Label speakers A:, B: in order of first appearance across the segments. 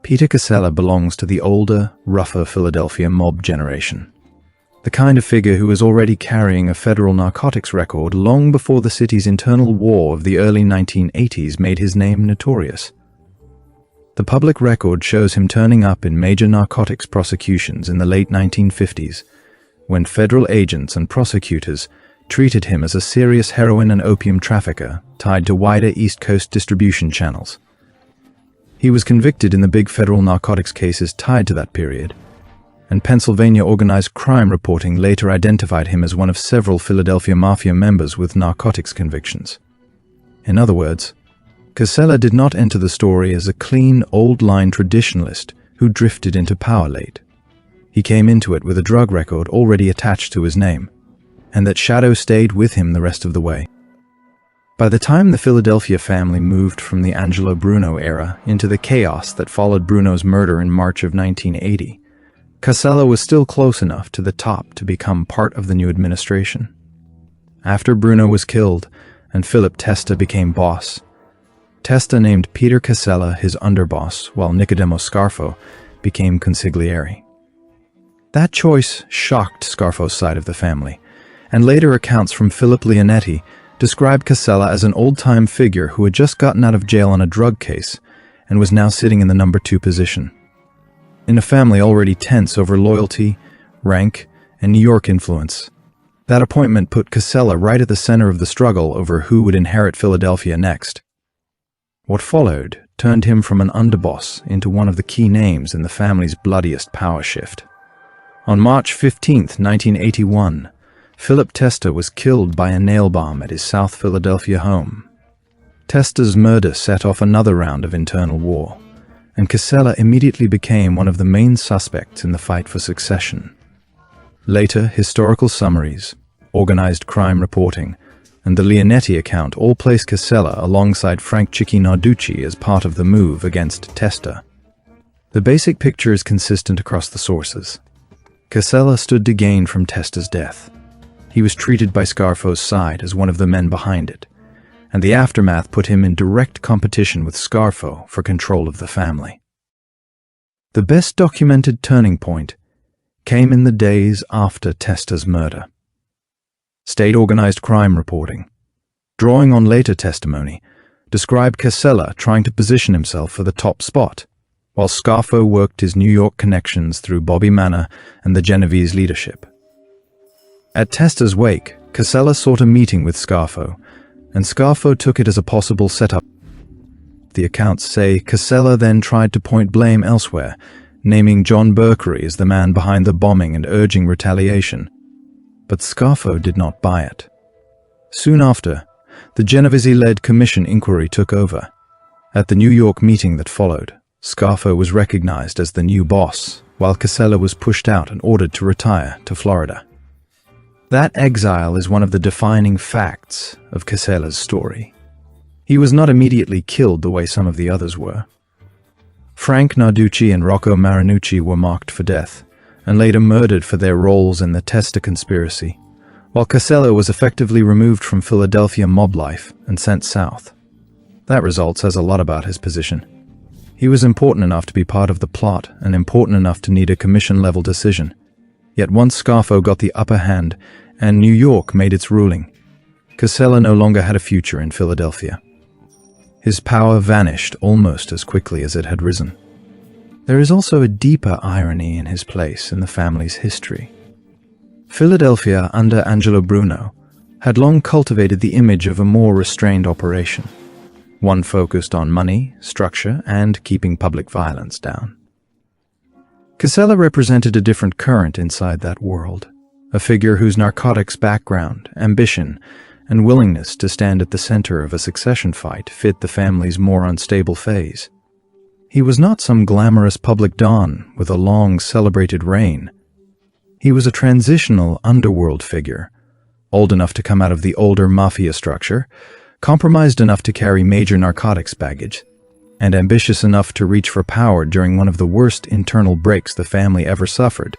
A: Peter Cassella belongs to the older, rougher Philadelphia mob generation. The kind of figure who was already carrying a federal narcotics record long before the city's internal war of the early 1980s made his name notorious. The public record shows him turning up in major narcotics prosecutions in the late 1950s, when federal agents and prosecutors treated him as a serious heroin and opium trafficker tied to wider East Coast distribution channels. He was convicted in the big federal narcotics cases tied to that period, and Pennsylvania organized crime reporting later identified him as one of several Philadelphia Mafia members with narcotics convictions. In other words, Cassella did not enter the story as a clean, old-line traditionalist who drifted into power late. He came into it with a drug record already attached to his name, and that shadow stayed with him the rest of the way. By the time the Philadelphia family moved from the Angelo Bruno era into the chaos that followed Bruno's murder in March of 1980, Cassella was still close enough to the top to become part of the new administration. After Bruno was killed and Philip Testa became boss, Testa named Peter Cassella his underboss while Nicodemo Scarfo became consigliere. That choice shocked Scarfo's side of the family, and later accounts from Philip Leonetti described Cassella as an old-time figure who had just gotten out of jail on a drug case and was now sitting in the number 2 position. In a family already tense over loyalty, rank, and New York influence, that appointment put Cassella right at the center of the struggle over who would inherit Philadelphia next. What followed turned him from an underboss into one of the key names in the family's bloodiest power shift. On March 15, 1981, Philip Testa was killed by a nail bomb at his South Philadelphia home. Testa's murder set off another round of internal war, and Cassella immediately became one of the main suspects in the fight for succession. Later, historical summaries, organized crime reporting, and the Leonetti account all place Cassella alongside Frank Chicky Narducci as part of the move against Testa. The basic picture is consistent across the sources. Cassella stood to gain from Testa's death. He was treated by Scarfo's side as one of the men behind it, and the aftermath put him in direct competition with Scarfo for control of the family. The best documented turning point came in the days after Testa's murder. State-organized crime reporting, drawing on later testimony, described Cassella trying to position himself for the top spot, while Scarfo worked his New York connections through Bobby Manna and the Genovese leadership. At Testa's wake, Cassella sought a meeting with Scarfo, and Scarfo took it as a possible setup. The accounts say Cassella then tried to point blame elsewhere, naming John Berkery as the man behind the bombing and urging retaliation. But Scarfo did not buy it. Soon after, the Genovese-led commission inquiry took over. At the New York meeting that followed, Scarfo was recognized as the new boss, while Cassella was pushed out and ordered to retire to Florida. That exile is one of the defining facts of Cassella's story. He was not immediately killed the way some of the others were. Frank Narducci and Rocco Marinucci were marked for death, and later murdered for their roles in the Testa conspiracy, while Cassella was effectively removed from Philadelphia mob life and sent south. That result says a lot about his position. He was important enough to be part of the plot and important enough to need a commission-level decision. Yet once Scarfo got the upper hand and New York made its ruling, Cassella no longer had a future in Philadelphia. His power vanished almost as quickly as it had risen. There is also a deeper irony in his place in the family's history. Philadelphia, under Angelo Bruno, had long cultivated the image of a more restrained operation, one focused on money, structure, and keeping public violence down. Cassella represented a different current inside that world, a figure whose narcotics background, ambition, and willingness to stand at the center of a succession fight fit the family's more unstable phase. He was not some glamorous public don with a long, celebrated reign. He was a transitional underworld figure, old enough to come out of the older Mafia structure, compromised enough to carry major narcotics baggage, and ambitious enough to reach for power during one of the worst internal breaks the family ever suffered.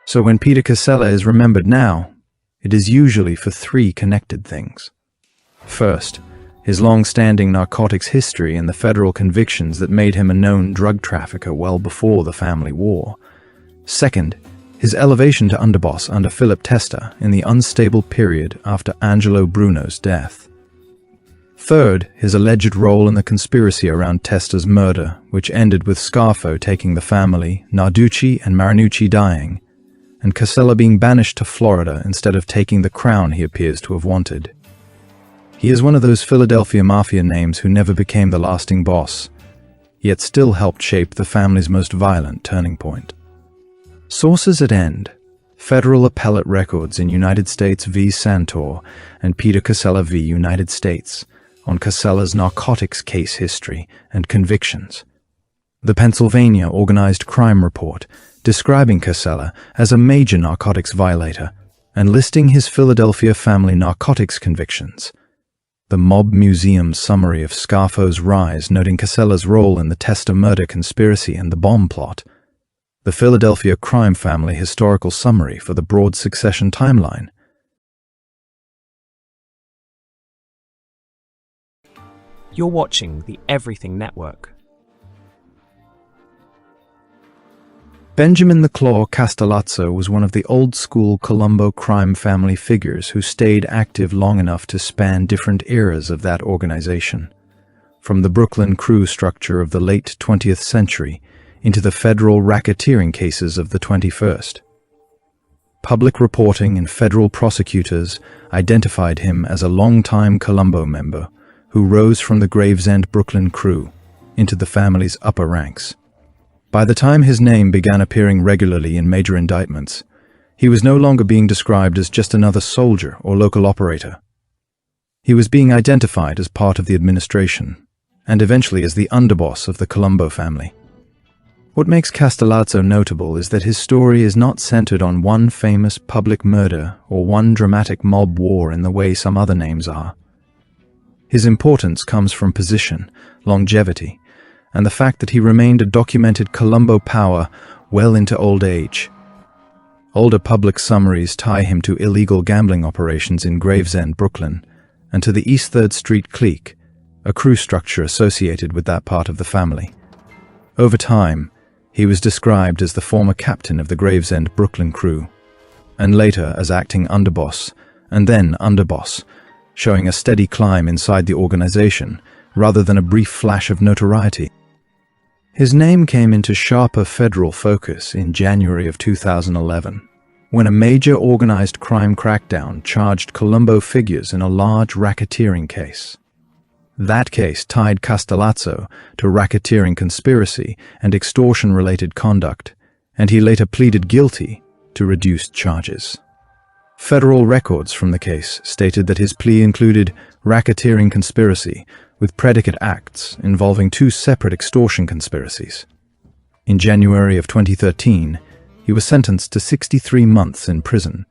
A: So when Peter Cassella is remembered now, it is usually for three connected things. First, his long-standing narcotics history and the federal convictions that made him a known drug trafficker well before the family war. Second, his elevation to underboss under Philip Testa in the unstable period after Angelo Bruno's death. Third, his alleged role in the conspiracy around Testa's murder, which ended with Scarfo taking the family, Narducci and Marinucci dying, and Cassella being banished to Florida instead of taking the crown he appears to have wanted. He is one of those Philadelphia Mafia names who never became the lasting boss, yet still helped shape the family's most violent turning point. Sources at end: Federal Appellate Records in United States v. Santor and Peter Cassella v. United States on Cassella's narcotics case history and convictions. The Pennsylvania Organized Crime Report describing Cassella as a major narcotics violator and listing his Philadelphia family narcotics convictions. The Mob Museum summary of Scarfo's rise noting Cassella's role in the Testa murder conspiracy and the bomb plot. The Philadelphia Crime Family Historical Summary for the broad succession timeline.
B: You're watching the Everything Network.
A: Benjamin the Claw Castellazzo was one of the old-school Colombo crime family figures who stayed active long enough to span different eras of that organization, from the Brooklyn crew structure of the late 20th century into the federal racketeering cases of the 21st. Public reporting and federal prosecutors identified him as a long-time Colombo member who rose from the Gravesend Brooklyn crew into the family's upper ranks. By the time his name began appearing regularly in major indictments, he was no longer being described as just another soldier or local operator. He was being identified as part of the administration, and eventually as the underboss of the Colombo family. What makes Castellazzo notable is that his story is not centered on one famous public murder or one dramatic mob war in the way some other names are. His importance comes from position, longevity, and the fact that he remained a documented Colombo power well into old age. Older public summaries tie him to illegal gambling operations in Gravesend, Brooklyn, and to the East 3rd Street clique, a crew structure associated with that part of the family. Over time, he was described as the former captain of the Gravesend Brooklyn crew, and later as acting underboss, and then underboss, showing a steady climb inside the organization rather than a brief flash of notoriety. His name came into sharper federal focus in January of 2011, when a major organized crime crackdown charged Colombo figures in a large racketeering case. That case tied Castellazzo to racketeering conspiracy and extortion-related conduct, and he later pleaded guilty to reduced charges. Federal records from the case stated that his plea included racketeering conspiracy with predicate acts involving two separate extortion conspiracies. In January of 2013, he was sentenced to 63 months in prison,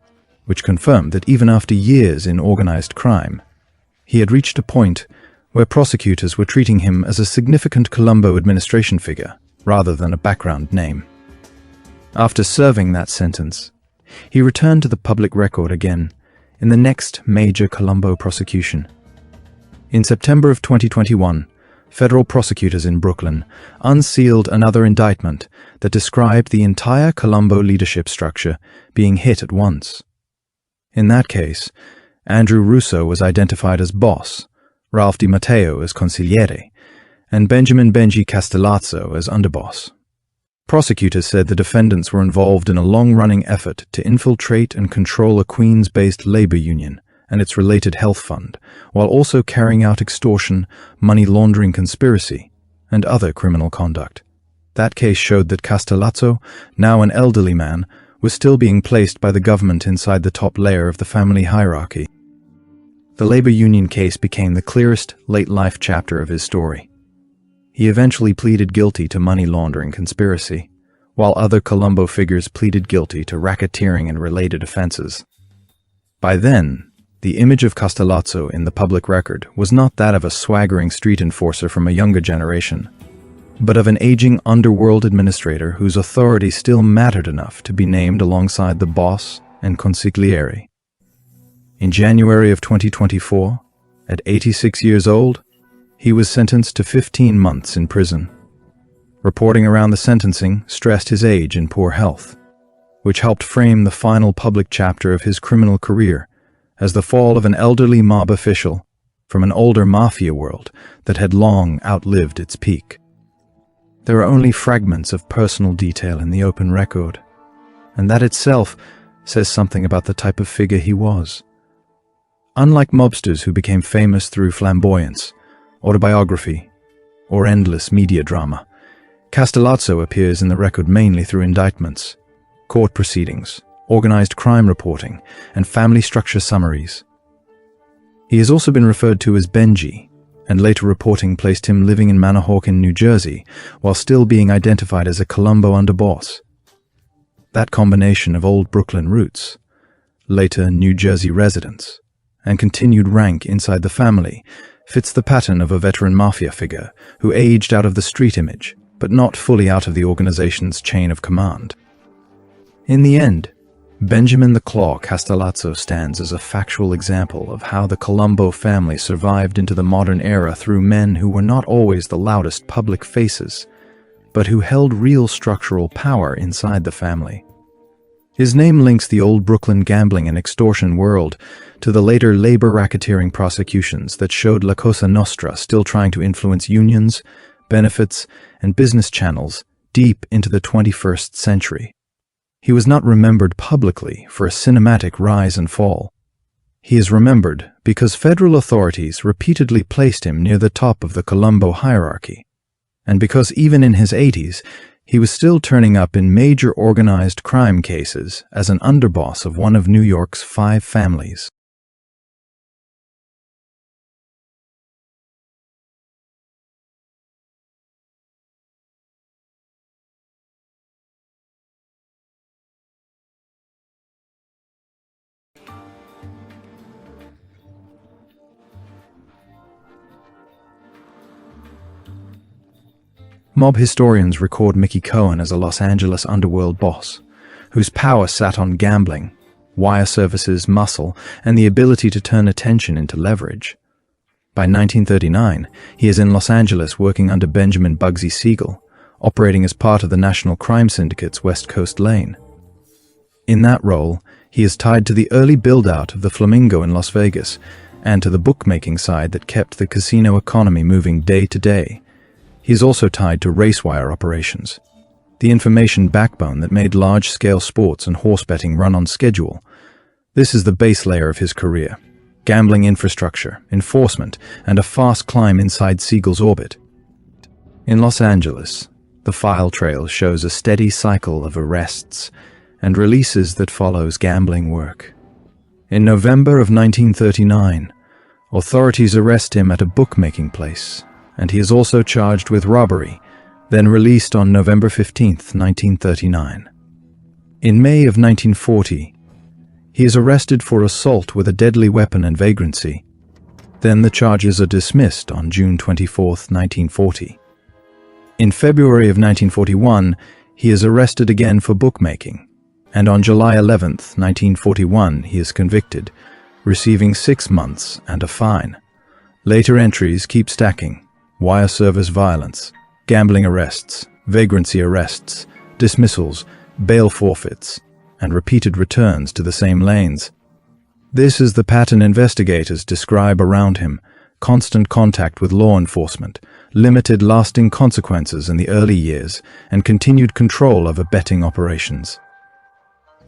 A: which confirmed that even after years in organized crime, he had reached a point where prosecutors were treating him as a significant Colombo administration figure rather than a background name. After serving that sentence, he returned to the public record again in the next major Colombo prosecution. In September of 2021, federal prosecutors in Brooklyn unsealed another indictment that described the entire Colombo leadership structure being hit at once. In that case, Andrew Russo was identified as boss, Ralph Di Matteo as consigliere, and Benjamin Benji Castellazzo as underboss. Prosecutors said the defendants were involved in a long-running effort to infiltrate and control a Queens-based labor union and its related health fund, while also carrying out extortion, money laundering conspiracy, and other criminal conduct. That case showed that Castellazzo, now an elderly man, was still being placed by the government inside the top layer of the family hierarchy. The labor union case became the clearest late-life chapter of his story. He eventually pleaded guilty to money laundering conspiracy, while other Colombo figures pleaded guilty to racketeering and related offenses. By then, the image of Castellazzo in the public record was not that of a swaggering street enforcer from a younger generation, but of an aging underworld administrator whose authority still mattered enough to be named alongside the boss and consigliere. In January of 2024, At 86 years old, he was sentenced to 15 months in prison. Reporting around the sentencing stressed his age and poor health, which helped frame the final public chapter of his criminal career as the fall of an elderly mob official from an older mafia world that had long outlived its peak. There are only fragments of personal detail in the open record, and that itself says something about the type of figure he was. Unlike mobsters who became famous through flamboyance, autobiography, or endless media drama, Castellazzo appears in the record mainly through indictments, court proceedings, organized crime reporting, and family structure summaries. He has also been referred to as Benji, and later reporting placed him living in Manahawkin, New Jersey, while still being identified as a Colombo underboss. That combination of old Brooklyn roots, later New Jersey residence, and continued rank inside the family fits the pattern of a veteran mafia figure who aged out of the street image, but not fully out of the organization's chain of command. In the end, Benjamin the Claw Castellazzo stands as a factual example of how the Colombo family survived into the modern era through men who were not always the loudest public faces, but who held real structural power inside the family. His name links the old Brooklyn gambling and extortion world to the later labor racketeering prosecutions that showed La Cosa Nostra still trying to influence unions, benefits, and business channels deep into the 21st century. He was not remembered publicly for a cinematic rise and fall. He is remembered because federal authorities repeatedly placed him near the top of the Colombo hierarchy, and because even in his 80s, he was still turning up in major organized crime cases as an underboss of one of New York's 5 families. Mob historians record Mickey Cohen as a Los Angeles underworld boss, whose power sat on gambling, wire services, muscle, and the ability to turn attention into leverage. By 1939, he is in Los Angeles working under Benjamin Bugsy Siegel, operating as part of the National Crime Syndicate's West Coast lane. In that role, he is tied to the early build-out of the Flamingo in Las Vegas and to the bookmaking side that kept the casino economy moving day to day. He is also tied to racewire operations, the information backbone that made large-scale sports and horse betting run on schedule. This is the base layer of his career: gambling infrastructure, enforcement, and a fast climb inside Siegel's orbit. In Los Angeles, the file trail shows a steady cycle of arrests and releases that follows gambling work. In November of 1939, authorities arrest him at a bookmaking place, and he is also charged with robbery, then released on November 15, 1939. In May of 1940, he is arrested for assault with a deadly weapon and vagrancy. Then the charges are dismissed on June 24, 1940. In February of 1941, he is arrested again for bookmaking, and on July 11, 1941, he is convicted, receiving 6 months and a fine. Later entries keep stacking: wire service violence, gambling arrests, vagrancy arrests, dismissals, bail forfeits, and repeated returns to the same lanes. This is the pattern investigators describe around him: constant contact with law enforcement, limited lasting consequences in the early years, and continued control over betting operations.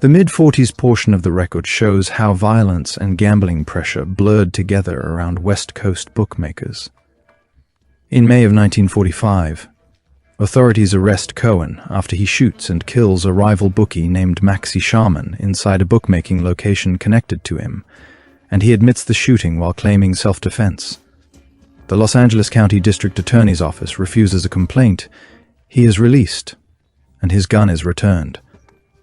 A: The mid-40s portion of the record shows how violence and gambling pressure blurred together around West Coast bookmakers. In May of 1945, authorities arrest Cohen after he shoots and kills a rival bookie named Maxie Sharman inside a bookmaking location connected to him, and he admits the shooting while claiming self-defense. The Los Angeles County District Attorney's Office refuses a complaint. He is released, and his gun is returned,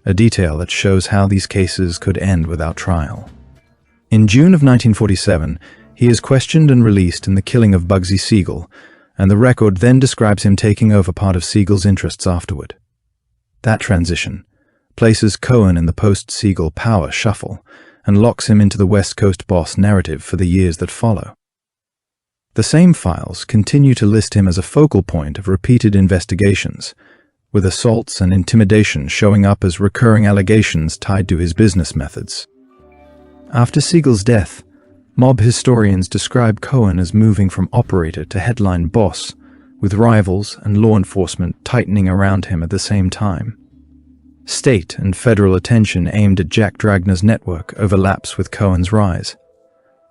A: a detail that shows how these cases could end without trial. In June of 1947, he is questioned and released in the killing of Bugsy Siegel, and the record then describes him taking over part of Siegel's interests afterward. That transition places Cohen in the post-Siegel power shuffle and locks him into the West Coast boss narrative for the years that follow. The same files continue to list him as a focal point of repeated investigations, with assaults and intimidation showing up as recurring allegations tied to his business methods. After Siegel's death, mob historians describe Cohen as moving from operator to headline boss, with rivals and law enforcement tightening around him at the same time. State and federal attention aimed at Jack Dragner's network overlaps with Cohen's rise,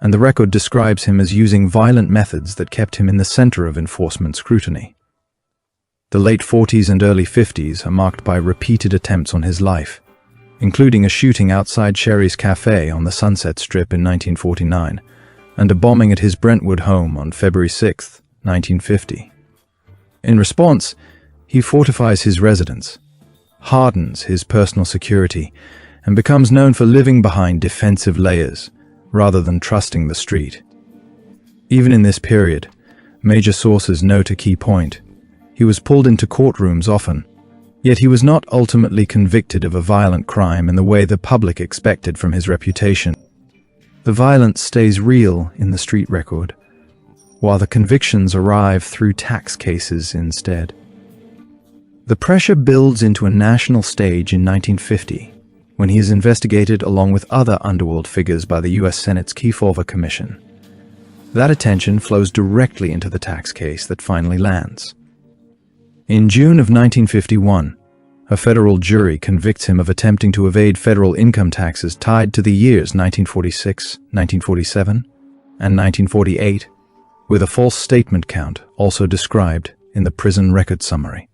A: and the record describes him as using violent methods that kept him in the center of enforcement scrutiny. The late 40s and early 50s are marked by repeated attempts on his life, including a shooting outside Sherry's Cafe on the Sunset Strip in 1949, and a bombing at his Brentwood home on February 6, 1950. In response, he fortifies his residence, hardens his personal security, and becomes known for living behind defensive layers rather than trusting the street. Even in this period, major sources note a key point. He was pulled into courtrooms often, yet he was not ultimately convicted of a violent crime in the way the public expected from his reputation. The violence stays real in the street record, while the convictions arrive through tax cases instead. The pressure builds into a national stage in 1950, when he is investigated along with other underworld figures by the U.S. Senate's Kefauver Commission. That attention flows directly into the tax case that finally lands. In June of 1951, a federal jury convicts him of attempting to evade federal income taxes tied to the years 1946, 1947, and 1948, with a false statement count also described in the prison record summary.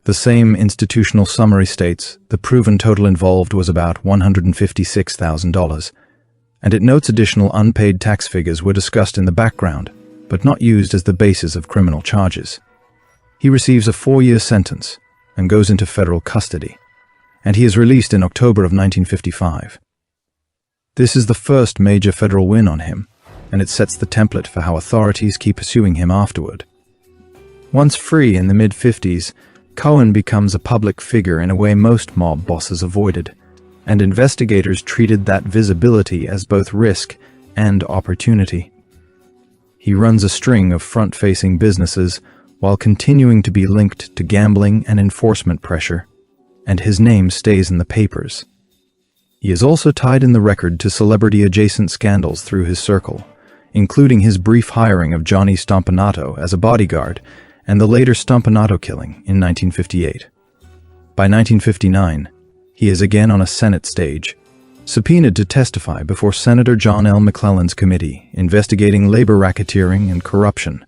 A: The same institutional summary states the proven total involved was about $156,000, and it notes additional unpaid tax figures were discussed in the background, but not used as the basis of criminal charges. He receives a 4-year sentence and goes into federal custody, and he is released in October of 1955. This is the first major federal win on him, and it sets the template for how authorities keep pursuing him afterward. Once free in the mid-50s, Cohen becomes a public figure in a way most mob bosses avoided, and investigators treated that visibility as both risk and opportunity. He runs a string of front-facing businesses while continuing to be linked to gambling and enforcement pressure, and his name stays in the papers. He is also tied in the record to celebrity-adjacent scandals through his circle, including his brief hiring of Johnny Stompanato as a bodyguard and the later Stompanato killing in 1958. By 1959, he is again on a Senate stage, subpoenaed to testify before Senator John L. McClellan's committee investigating labor racketeering and corruption,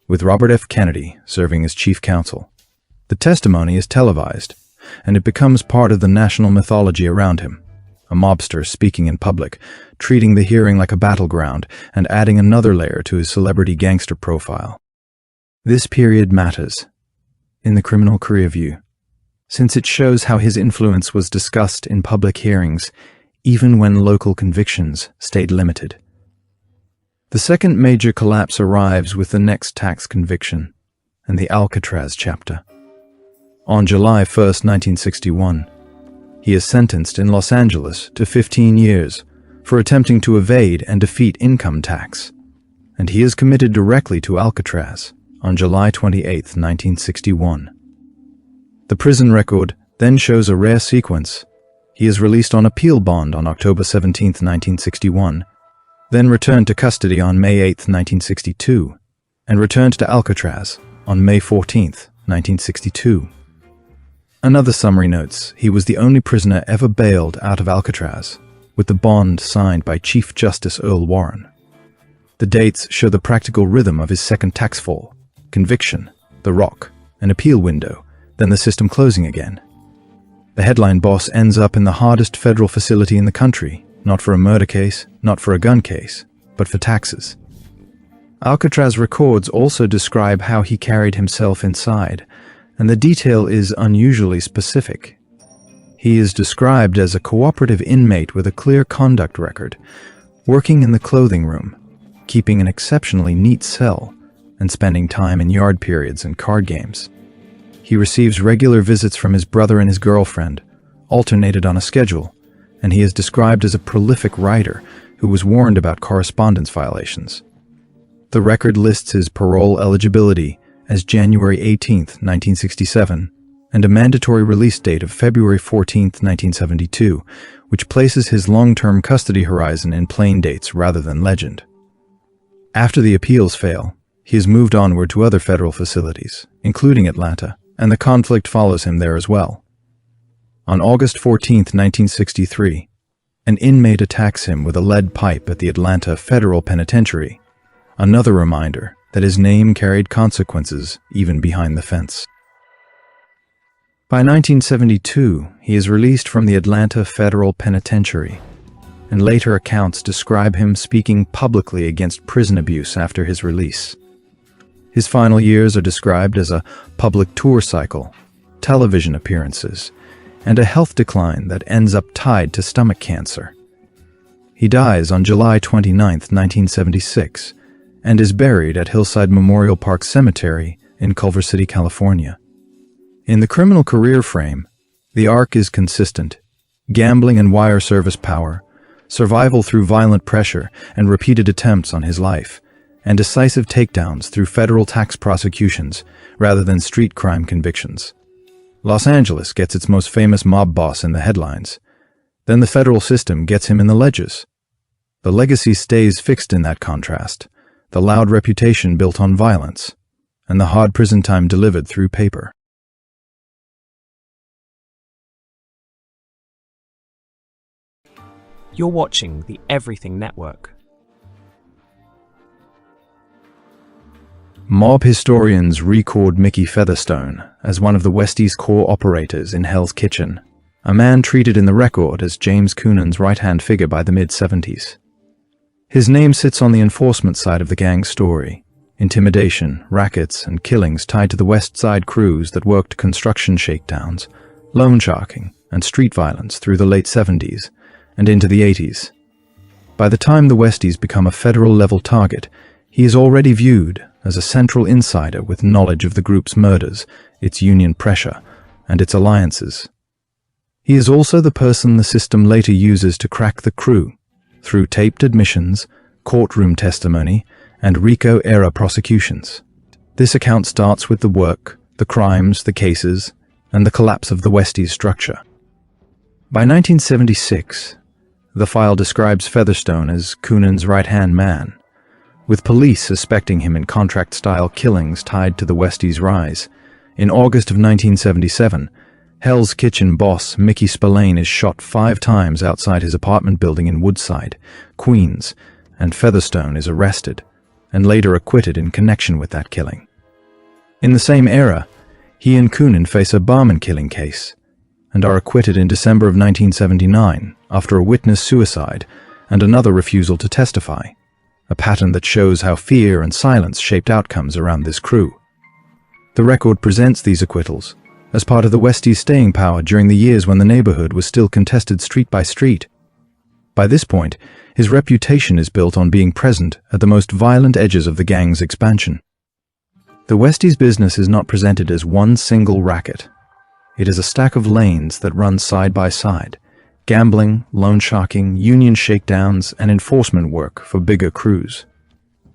A: with Robert F. Kennedy serving as chief counsel. The testimony is televised, and it becomes part of the national mythology around him, a mobster speaking in public, treating the hearing like a battleground, and adding another layer to his celebrity gangster profile. This period matters in the criminal career view, since it shows how his influence was discussed in public hearings, even when local convictions stayed limited. The second major collapse arrives with the next tax conviction and the Alcatraz chapter. On July 1, 1961, he is sentenced in Los Angeles to 15 years for attempting to evade and defeat income tax, and he is committed directly to Alcatraz on July 28, 1961. The prison record then shows a rare sequence. He is released on appeal bond on October 17, 1961, then returned to custody on May 8, 1962, and returned to Alcatraz on May 14, 1962. Another summary notes he was the only prisoner ever bailed out of Alcatraz, with the bond signed by Chief Justice Earl Warren. The dates show the practical rhythm of his second tax fall: conviction, the rock, an appeal window, then the system closing again. The headline boss ends up in the hardest federal facility in the country, not for a murder case, not for a gun case, but for taxes. Alcatraz records also describe how he carried himself inside, and the detail is unusually specific. He is described as a cooperative inmate with a clear conduct record, working in the clothing room, keeping an exceptionally neat cell, and spending time in yard periods and card games. He receives regular visits from his brother and his girlfriend, alternated on a schedule, and he is described as a prolific writer who was warned about correspondence violations. The record lists his parole eligibility as January 18, 1967, and a mandatory release date of February 14, 1972, which places his long-term custody horizon in plain dates rather than legend. After the appeals fail, he is moved onward to other federal facilities, including Atlanta, and the conflict follows him there as well. On August 14, 1963, an inmate attacks him with a lead pipe at the Atlanta Federal Penitentiary, another reminder that his name carried consequences even behind the fence. By 1972, he is released from the Atlanta Federal Penitentiary, and later accounts describe him speaking publicly against prison abuse after his release. His final years are described as a public tour cycle, television appearances, and a health decline that ends up tied to stomach cancer. He dies on July 29, 1976, and is buried at Hillside Memorial Park Cemetery in Culver City, California. In the criminal career frame, the arc is consistent: gambling and wire service power, survival through violent pressure and repeated attempts on his life, and decisive takedowns through federal tax prosecutions rather than street crime convictions. Los Angeles gets its most famous mob boss in the headlines. Then the federal system gets him in the ledges. The legacy stays fixed in that contrast, the loud reputation built on violence, and the hard prison time delivered through paper.
B: You're watching the Everything Network.
A: Mob historians record Mickey Featherstone as one of the Westie's core operators in Hell's Kitchen, a man treated in the record as James Coonan's right-hand figure by the mid-70s. His name sits on the enforcement side of the gang's story: intimidation, rackets, and killings tied to the West Side crews that worked construction shakedowns, loan sharking, and street violence through the late 70s and into the 80s. By the time the Westies become a federal-level target, he is already viewed as a central insider with knowledge of the group's murders, its union pressure, and its alliances. He is also the person the system later uses to crack the crew, through taped admissions, courtroom testimony, and RICO-era prosecutions. This account starts with the work, the crimes, the cases, and the collapse of the Westies structure. By 1976, the file describes Featherstone as Coonan's right-hand man, with police suspecting him in contract-style killings tied to the Westies' rise. In August of 1977, Hell's Kitchen boss Mickey Spillane is shot 5 times outside his apartment building in Woodside, Queens, and Featherstone is arrested, and later acquitted in connection with that killing. In the same era, he and Coonan face a barman killing case, and are acquitted in December of 1979 after a witness suicide and another refusal to testify, a pattern that shows how fear and silence shaped outcomes around this crew. The record presents these acquittals as part of the Westies' staying power during the years when the neighborhood was still contested street by street. By this point, his reputation is built on being present at the most violent edges of the gang's expansion. The Westies' business is not presented as one single racket. It is a stack of lanes that run side by side: gambling, loan sharking, union shakedowns, and enforcement work for bigger crews.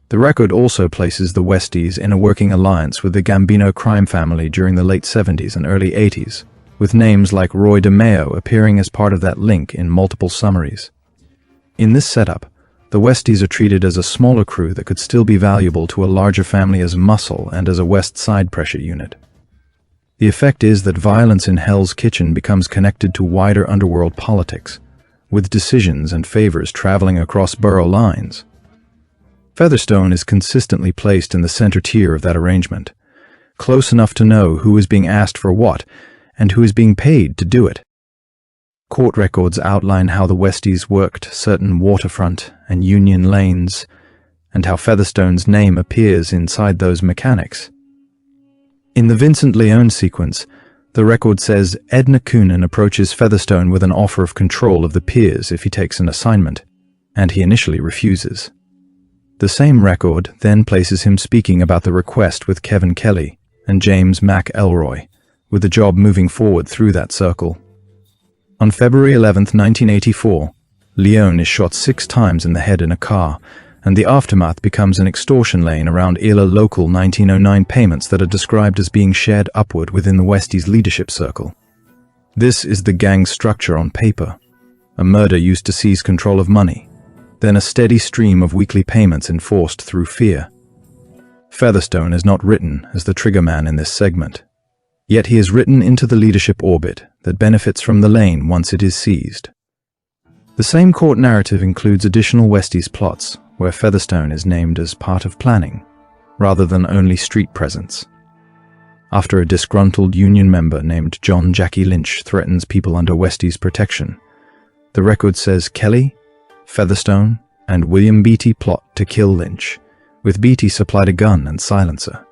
A: The record also places the Westies in a working alliance with the Gambino crime family during the late 70s and early 80s, with names like Roy DeMeo appearing as part of that link in multiple summaries. In this setup, the Westies are treated as a smaller crew that could still be valuable to a larger family as muscle and as a West Side pressure unit. The effect is that violence in Hell's Kitchen becomes connected to wider underworld politics, with decisions and favors traveling across borough lines. Featherstone is consistently placed in the center tier of that arrangement, close enough to know who is being asked for what and who is being paid to do it. Court records outline how the Westies worked certain waterfront and union lanes, and how Featherstone's name appears inside those mechanics. In the Vincent Leone sequence, the record says Edna Coonan approaches Featherstone with an offer of control of the piers if he takes an assignment, and he initially refuses. The same record then places him speaking about the request with Kevin Kelly and James Mac Elroy, with the job moving forward through that circle. On February 11, 1984, Leone is shot 6 times in the head in a car and the aftermath becomes an extortion lane around ELA local 1909 payments that are described as being shared upward within the Westies leadership circle. This is the gang structure on paper. A murder used to seize control of money, then a steady stream of weekly payments enforced through fear. Featherstone is not written as the triggerman in this segment, yet he is written into the leadership orbit that benefits from the lane once it is seized. The same court narrative includes additional Westies plots, where Featherstone is named as part of planning, rather than only street presence. After a disgruntled union member named John Jackie Lynch threatens people under Westies' protection, the record says Kelly, Featherstone, and William Beatty plot to kill Lynch, with Beatty supplied a gun and silencer.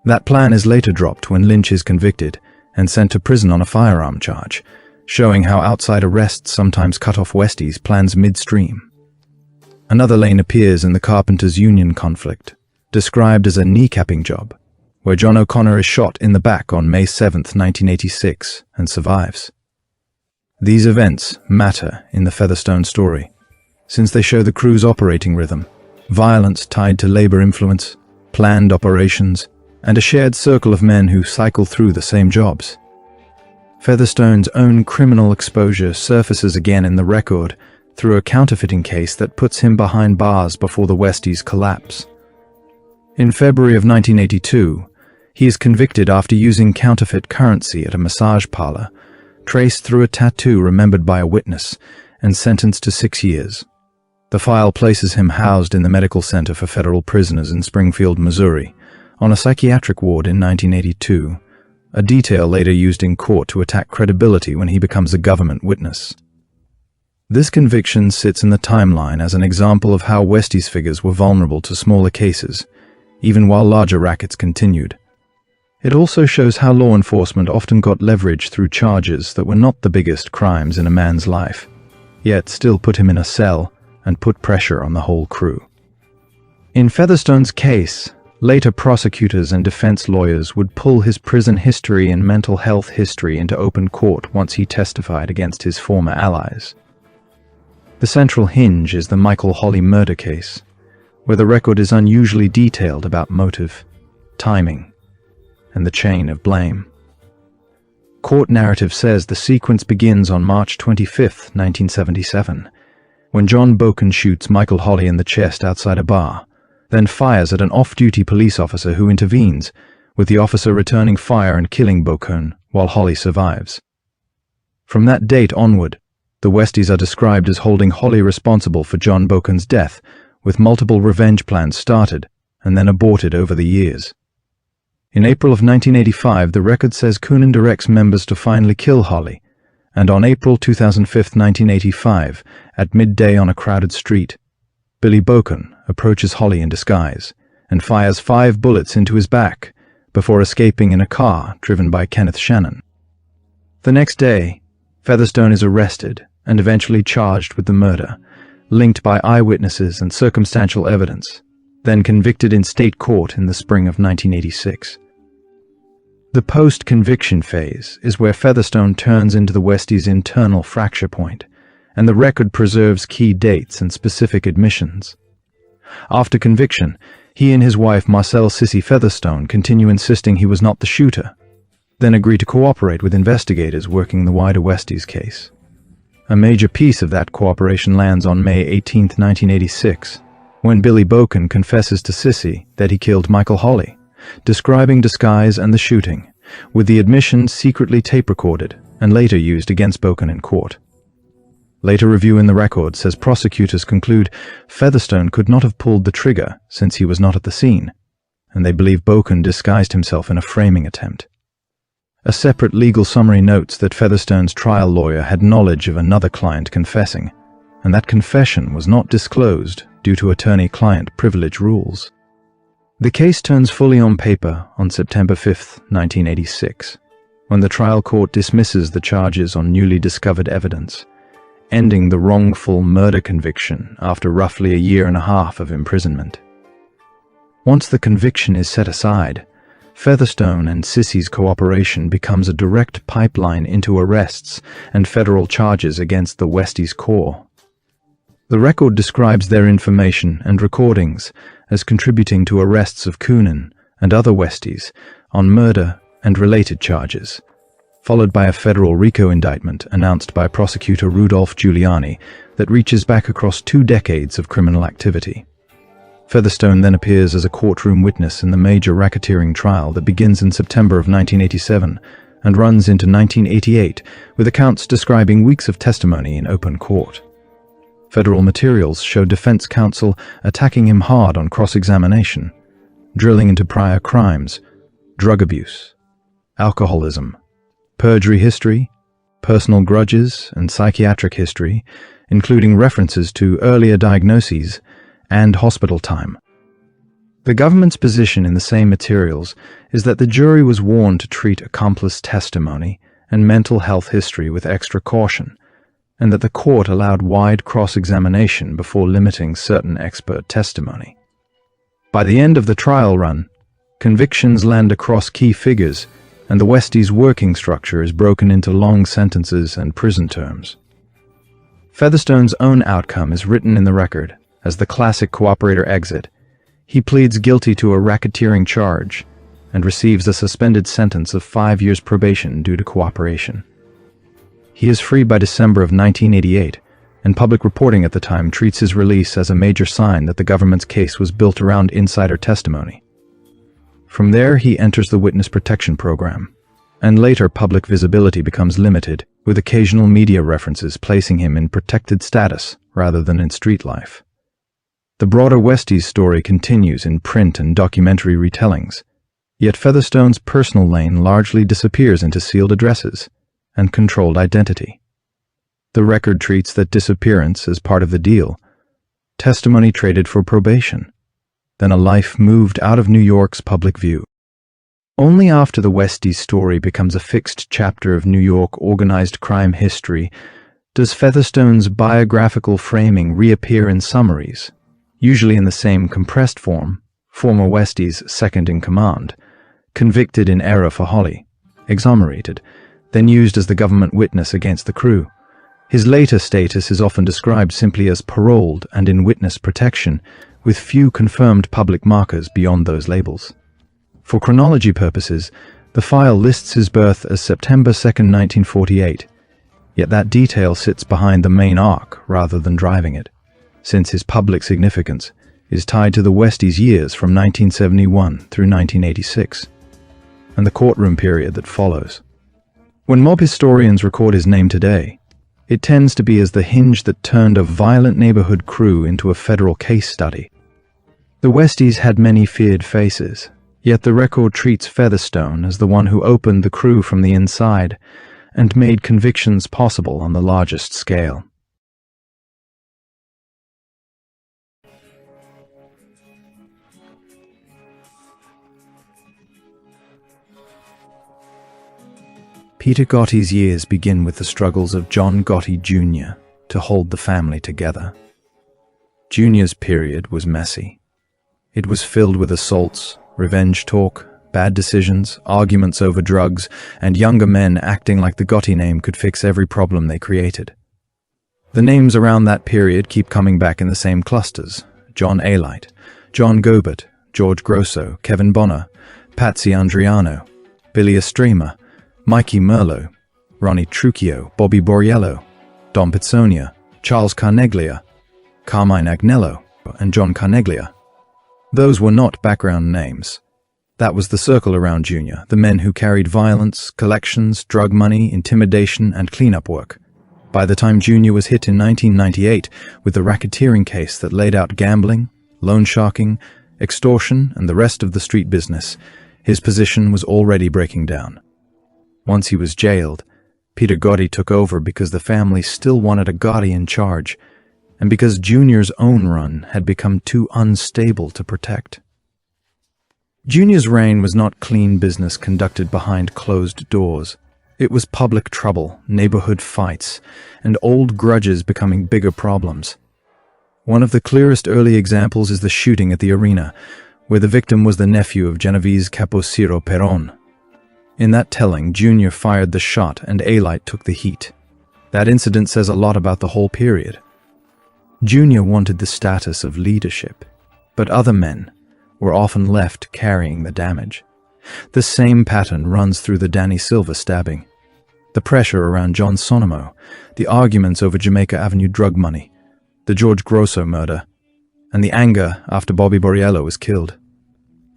A: That plan is later dropped when Lynch is convicted and sent to prison on a firearm charge, showing how outside arrests sometimes cut off Westies' plans midstream. Another lane appears in the Carpenters' Union conflict, described as a kneecapping job, where John O'Connor is shot in the back on May 7, 1986, and survives. These events matter in the Featherstone story, since they show the crew's operating rhythm, violence tied to labor influence, planned operations, and a shared circle of men who cycle through the same jobs. Featherstone's own criminal exposure surfaces again in the record through a counterfeiting case that puts him behind bars before the Westies collapse. In February of 1982, he is convicted after using counterfeit currency at a massage parlor, traced through a tattoo remembered by a witness, and sentenced to 6 years. The file places him housed in the Medical Center for Federal Prisoners in Springfield, Missouri, on a psychiatric ward in 1982, a detail later used in court to attack credibility when he becomes a government witness. This conviction sits in the timeline as an example of how Westies figures were vulnerable to smaller cases, even while larger rackets continued. It also shows how law enforcement often got leverage through charges that were not the biggest crimes in a man's life, yet still put him in a cell and put pressure on the whole crew. In Featherstone's case, later prosecutors and defense lawyers would pull his prison history and mental health history into open court once he testified against his former allies. The central hinge is the Michael Holley murder case, where the record is unusually detailed about motive, timing, and the chain of blame. Court narrative says the sequence begins on March 25, 1977, when John Boken shoots Michael Holley in the chest outside a bar, then fires at an off-duty police officer who intervenes, with the officer returning fire and killing Boken while Holley survives. From that date onward, the Westies are described as holding Holley responsible for John Boken's death, with multiple revenge plans started and then aborted over the years. In April of 1985, the record says Cohen directs members to finally kill Holley, and on April 2005, 1985, at midday on a crowded street, Billy Boken approaches Holley in disguise and fires 5 bullets into his back before escaping in a car driven by Kenneth Shannon. The next day, Featherstone is arrested and eventually charged with the murder, linked by eyewitnesses and circumstantial evidence, then convicted in state court in the spring of 1986. The post-conviction phase is where Featherstone turns into the Westies' internal fracture point, and the record preserves key dates and specific admissions. After conviction, he and his wife Marcelle Sissy Featherstone continue insisting he was not the shooter, then agree to cooperate with investigators working the wider Westies case. A major piece of that cooperation lands on May 18, 1986, when Billy Boken confesses to Sissy that he killed Michael Holley, describing disguise and the shooting, with the admission secretly tape-recorded and later used against Boken in court. Later review in the record says prosecutors conclude Featherstone could not have pulled the trigger since he was not at the scene, and they believe Boken disguised himself in a framing attempt. A separate legal summary notes that Featherstone's trial lawyer had knowledge of another client confessing, and that confession was not disclosed due to attorney-client privilege rules. The case turns fully on paper on September 5, 1986, when the trial court dismisses the charges on newly discovered evidence, ending the wrongful murder conviction after roughly a year and a half of imprisonment. Once the conviction is set aside, Featherstone and Sissy's cooperation becomes a direct pipeline into arrests and federal charges against the Westies core. The record describes their information and recordings as contributing to arrests of Cohen and other Westies on murder and related charges, followed by a federal RICO indictment announced by prosecutor Rudolph Giuliani that reaches back across 2 decades of criminal activity. Featherstone then appears as a courtroom witness in the major racketeering trial that begins in September of 1987 and runs into 1988, with accounts describing weeks of testimony in open court. Federal materials show defense counsel attacking him hard on cross-examination, drilling into prior crimes, drug abuse, alcoholism, perjury history, personal grudges, and psychiatric history, including references to earlier diagnoses and hospital time. The government's position in the same materials is that the jury was warned to treat accomplice testimony and mental health history with extra caution, and that the court allowed wide cross-examination before limiting certain expert testimony. By the end of the trial run, convictions land across key figures, and the Westies' working structure is broken into long sentences and prison terms. Featherstone's own outcome is written in the record as the classic cooperator exit. He pleads guilty to a racketeering charge and receives a suspended sentence of 5 years probation due to cooperation. He is free by December of 1988, and public reporting at the time treats his release as a major sign that the government's case was built around insider testimony. From there, he enters the witness protection program, and later public visibility becomes limited, with occasional media references placing him in protected status rather than in street life. The broader Westies story continues in print and documentary retellings, yet Featherstone's personal lane largely disappears into sealed addresses and controlled identity. The record treats that disappearance as part of the deal, testimony traded for probation, then a life moved out of New York's public view. Only after the Westies story becomes a fixed chapter of New York organized crime history does Featherstone's biographical framing reappear in summaries, usually in the same compressed form, former Westies second-in-command, convicted in error for Holly, exonerated, then used as the government witness against the crew. His later status is often described simply as paroled and in witness protection, with few confirmed public markers beyond those labels. For chronology purposes, the file lists his birth as September 2, 1948, yet that detail sits behind the main arc rather than driving it, since his public significance is tied to the Westies' years from 1971 through 1986, and the courtroom period that follows. When mob historians record his name today, it tends to be as the hinge that turned a violent neighborhood crew into a federal case study. The Westies had many feared faces, yet the record treats Featherstone as the one who opened the crew from the inside and made convictions possible on the largest scale. Peter Gotti's years begin with the struggles of John Gotti Jr. to hold the family together. Jr.'s period was messy. It was filled with assaults, revenge talk, bad decisions, arguments over drugs, and younger men acting like the Gotti name could fix every problem they created. The names around that period keep coming back in the same clusters: John Alite, John Gobert, George Grosso, Kevin Bonner, Patsy Andriano, Billy Estrema, Mikey Merlo, Ronnie Trucchio, Bobby Borriello, Dom Pizzonia, Charles Carneglia, Carmine Agnello, and John Carneglia. Those were not background names. That was the circle around Jr., the men who carried violence, collections, drug money, intimidation, and cleanup work. By the time Jr. was hit in 1998 with the racketeering case that laid out gambling, loan sharking, extortion, and the rest of the street business, his position was already breaking down. Once he was jailed, Peter Gotti took over because the family still wanted a Gotti in charge, and because Jr.'s own run had become too unstable to protect. Jr.'s reign was not clean business conducted behind closed doors. It was public trouble, neighborhood fights, and old grudges becoming bigger problems. One of the clearest early examples is the shooting at the arena, where the victim was the nephew of Genovese Capociro Perón. In that telling, Jr. fired the shot and Alite took the heat. That incident says a lot about the whole period. Junior wanted the status of leadership, but other men were often left carrying the damage. The same pattern runs through the Danny Silva stabbing, the pressure around John Sonomo, the arguments over Jamaica Avenue drug money, the George Grosso murder, and the anger after Bobby Borriello was killed.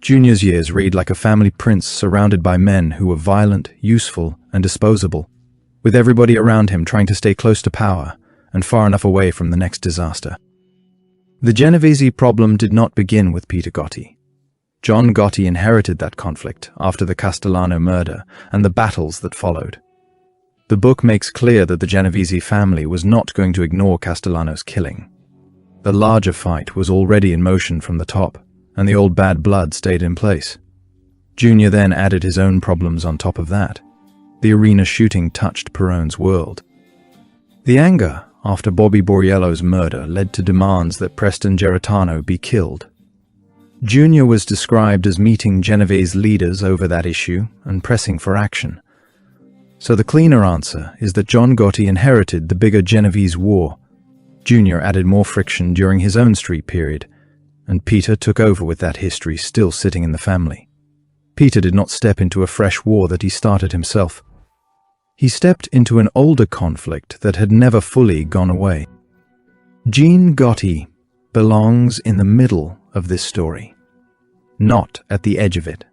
A: Junior's years read like a family prince surrounded by men who were violent, useful, and disposable, with everybody around him trying to stay close to power and far enough away from the next disaster. The Genovese problem did not begin with Peter Gotti. John Gotti inherited that conflict after the Castellano murder and the battles that followed. The book makes clear that the Genovese family was not going to ignore Castellano's killing. The larger fight was already in motion from the top, and the old bad blood stayed in place. Junior then added his own problems on top of that. The arena shooting touched Perone's world. The anger after Bobby Borriello's murder led to demands that Preston Geritano be killed. Junior was described as meeting Genovese leaders over that issue and pressing for action. So the cleaner answer is that John Gotti inherited the bigger Genovese war. Junior added more friction during his own street period, and Peter took over with that history still sitting in the family. Peter did not step into a fresh war that he started himself. He stepped into an older conflict that had never fully gone away. Gene Gotti belongs in the middle of this story, not at the edge of it.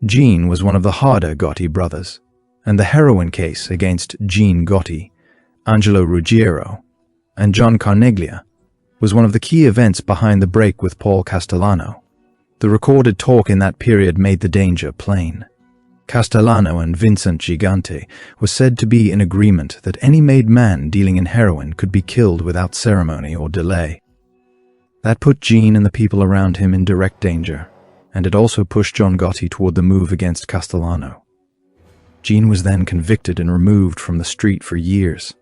A: Gene was one of the harder Gotti brothers, and the heroin case against Gene Gotti, Angelo Ruggiero, and John Carneglia was one of the key events behind the break with Paul Castellano. The recorded talk in that period made the danger plain. Castellano and Vincent Gigante were said to be in agreement that any made man dealing in heroin could be killed without ceremony or delay. That put Gene and the people around him in direct danger, and it also pushed John Gotti toward the move against Castellano. Gene was then convicted and removed from the street for years.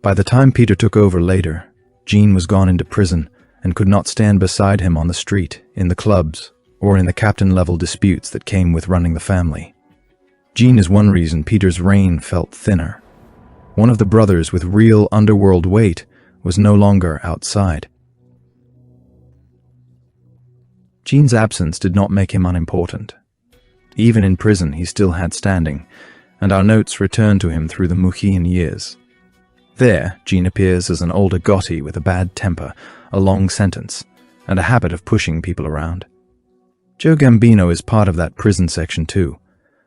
A: By the time Peter took over later, Gene was gone into prison and could not stand beside him on the street, in the clubs, or in the captain-level disputes that came with running the family. Gene is one reason Peter's reign felt thinner. One of the brothers with real underworld weight was no longer outside. Gene's absence did not make him unimportant. Even in prison he still had standing, and our notes return to him through the Mujian years. There, Gene appears as an older Gotti with a bad temper, a long sentence, and a habit of pushing people around. Joe Gambino is part of that prison section too,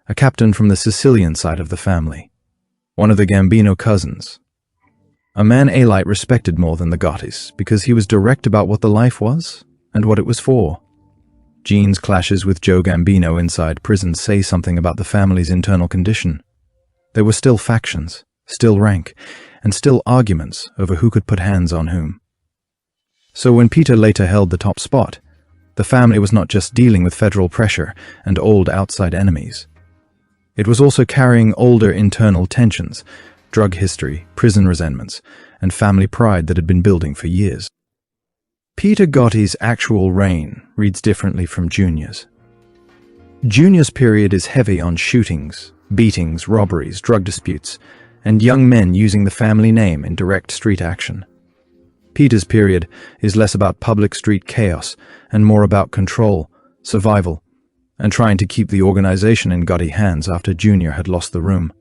A: a captain from the Sicilian side of the family, one of the Gambino cousins. A man Alite respected more than the Gottis because he was direct about what the life was and what it was for. Gene's clashes with Joe Gambino inside prison say something about the family's internal condition. There were still factions, still rank, and still arguments over who could put hands on whom. So when Peter later held the top spot, the family was not just dealing with federal pressure and old outside enemies. It was also carrying older internal tensions, drug history, prison resentments, and family pride that had been building for years. Peter Gotti's actual reign reads differently from Junior's. Junior's period is heavy on shootings, beatings, robberies, drug disputes, and young men using the family name in direct street action. Peter's period is less about public street chaos and more about control, survival, and trying to keep the organization in Gotti hands after Junior had lost the room.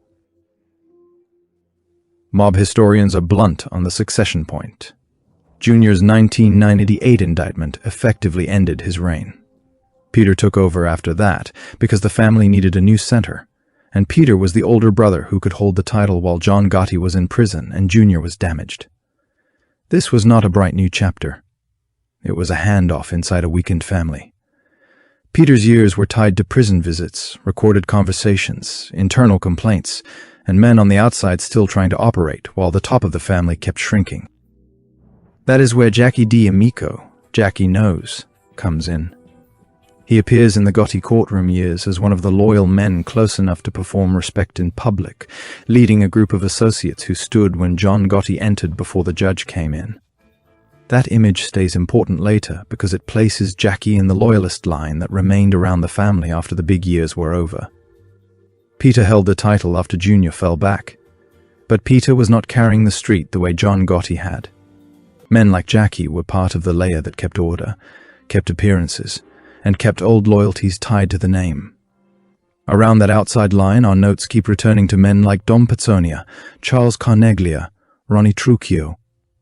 A: Mob historians are blunt on the succession point. Junior's 1998 indictment effectively ended his reign. Peter took over after that because the family needed a new center, and Peter was the older brother who could hold the title while John Gotti was in prison and Junior was damaged. This was not a bright new chapter. It was a handoff inside a weakened family. Peter's years were tied to prison visits, recorded conversations, internal complaints, and men on the outside still trying to operate while the top of the family kept shrinking. That is where Jackie D'Amico, Jackie Knows, comes in. He appears in the Gotti courtroom years as one of the loyal men close enough to perform respect in public, leading a group of associates who stood when John Gotti entered before the judge came in. That image stays important later because it places Jackie in the loyalist line that remained around the family after the big years were over. Peter held the title after Junior fell back, but Peter was not carrying the street the way John Gotti had. Men like Jackie were part of the layer that kept order, kept appearances, and kept old loyalties tied to the name. Around that outside line, our notes keep returning to men like Dom Pizzonia, Charles Carneglia, Ronnie Trucchio,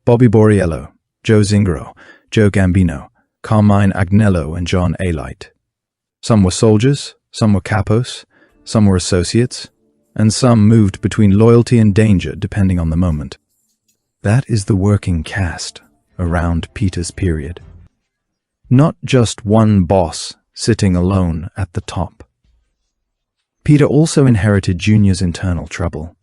A: Bobby Borriello, Joe Zingaro, Joe Gambino, Carmine Agnello, and John Alite. Some were soldiers, some were capos, some were associates, and some moved between loyalty and danger depending on the moment. That is the working caste around Peter's period. Not just one boss sitting alone at the top. Peter also inherited Junior's internal trouble.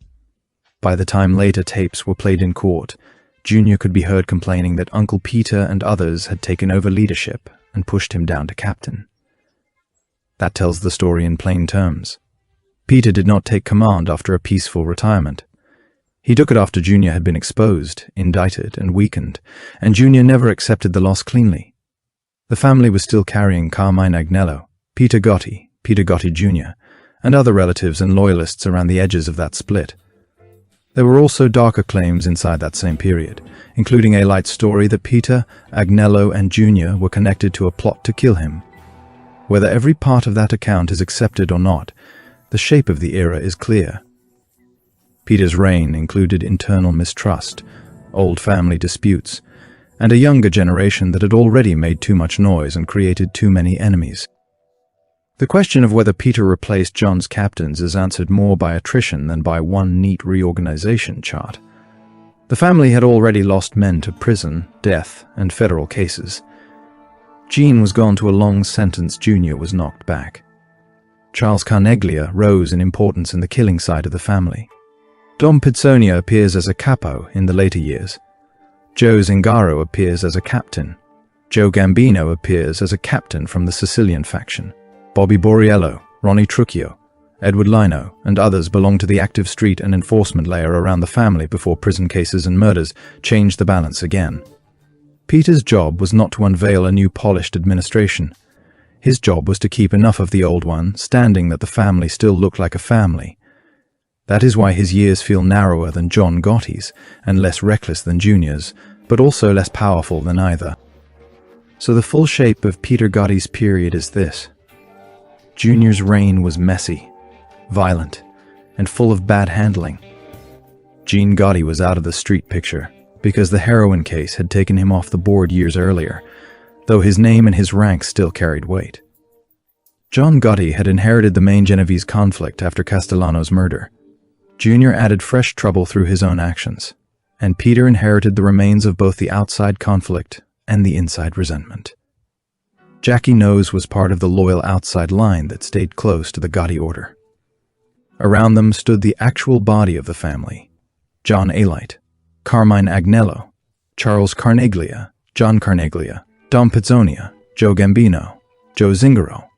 A: By the time later tapes were played in court, Junior could be heard complaining that Uncle Peter and others had taken over leadership and pushed him down to captain. That tells the story in plain terms. Peter did not take command after a peaceful retirement. He took it after Junior had been exposed, indicted, and weakened, and Junior never accepted the loss cleanly. The family was still carrying Carmine Agnello, Peter Gotti Jr., and other relatives and loyalists around the edges of that split. There were also darker claims inside that same period, including Alite's story that Peter, Agnello, and Junior were connected to a plot to kill him. Whether every part of that account is accepted or not, the shape of the era is clear. Peter's reign included internal mistrust, old family disputes, and a younger generation that had already made too much noise and created too many enemies. The question of whether Peter replaced John's captains is answered more by attrition than by one neat reorganization chart. The family had already lost men to prison, death, and federal cases. Jean was gone to a long sentence. Junior was knocked back. Charles Carneglia rose in importance in the killing side of the family. Dom Pizzonia appears as a capo in the later years. Joe Zingaro appears as a captain. Joe Gambino appears as a captain from the Sicilian faction. Bobby Borriello, Ronnie Trucchio, Edward Lino, and others belonged to the active street and enforcement layer around the family before prison cases and murders changed the balance again. Peter's job was not to unveil a new polished administration. His job was to keep enough of the old one standing that the family still looked like a family. That is why his years feel narrower than John Gotti's and less reckless than Junior's, but also less powerful than either. So the full shape of Peter Gotti's period is this. Junior's reign was messy, violent, and full of bad handling. Gene Gotti was out of the street picture because the heroin case had taken him off the board years earlier, though his name and his rank still carried weight. John Gotti had inherited the main Genovese conflict after Castellano's murder. Junior added fresh trouble through his own actions, and Peter inherited the remains of both the outside conflict and the inside resentment. Jackie Nose was part of the loyal outside line that stayed close to the Gotti order. Around them stood the actual body of the family: John Alite, Carmine Agnello, Charles Carneglia, John Carneglia, Dom Pizzonia, Joe Gambino, Joe Zingaro,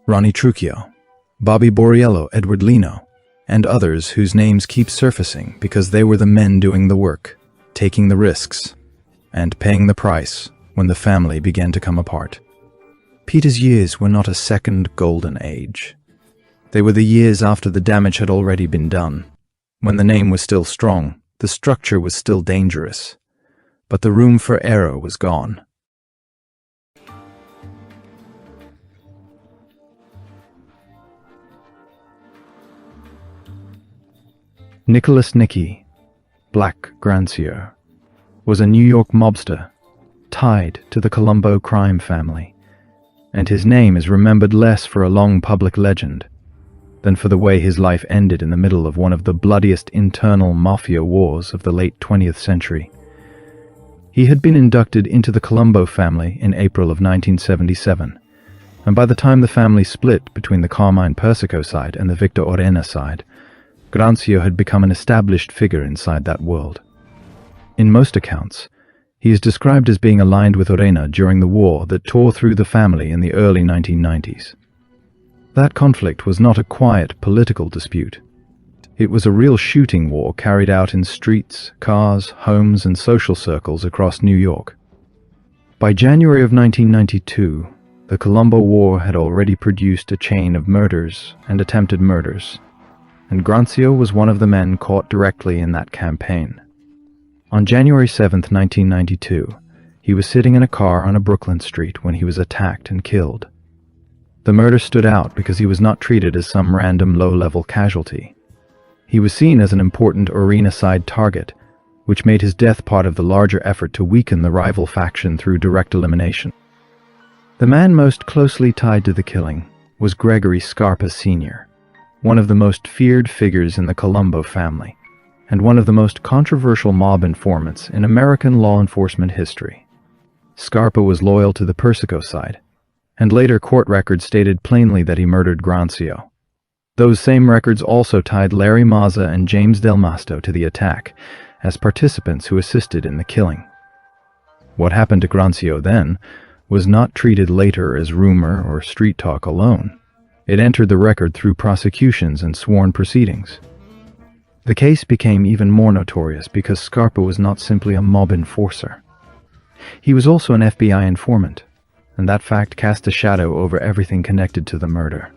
A: Ronnie Trucchio, Bobby Borriello, Edward Lino, and others whose names keep surfacing because they were the men doing the work, taking the risks, and paying the price when the family began to come apart. Peter's years were not a second golden age. They were the years after the damage had already been done, when the name was still strong, the structure was still dangerous, but the room for error was gone. Nicholas Nicky, Black Grancio, was a New York mobster tied to the Colombo crime family, and his name is remembered less for a long public legend than for the way his life ended in the middle of one of the bloodiest internal Mafia wars of the late 20th century. He had been inducted into the Colombo family in April of 1977, and by the time the family split between the Carmine Persico side and the Victor Orena side, Grancio had become an established figure inside that world. In most accounts, he is described as being aligned with Orena during the war that tore through the family in the early 1990s. That conflict was not a quiet political dispute. It was a real shooting war carried out in streets, cars, homes, and social circles across New York. By January of 1992, the Colombo War had already produced a chain of murders and attempted murders, and Grancio was one of the men caught directly in that campaign. On January 7, 1992, he was sitting in a car on a Brooklyn street when he was attacked and killed. The murder stood out because he was not treated as some random low-level casualty. He was seen as an important arena-side target, which made his death part of the larger effort to weaken the rival faction through direct elimination. The man most closely tied to the killing was Gregory Scarpa Sr., one of the most feared figures in the Colombo family, and one of the most controversial mob informants in American law enforcement history. Scarpa was loyal to the Persico side, and later court records stated plainly that he murdered Grancio. Those same records also tied Larry Mazza and James Del Masto to the attack as participants who assisted in the killing. What happened to Grancio then was not treated later as rumor or street talk alone. It entered the record through prosecutions and sworn proceedings. The case became even more notorious because Scarpa was not simply a mob enforcer. He was also an FBI informant, and that fact cast a shadow over everything connected to the murder.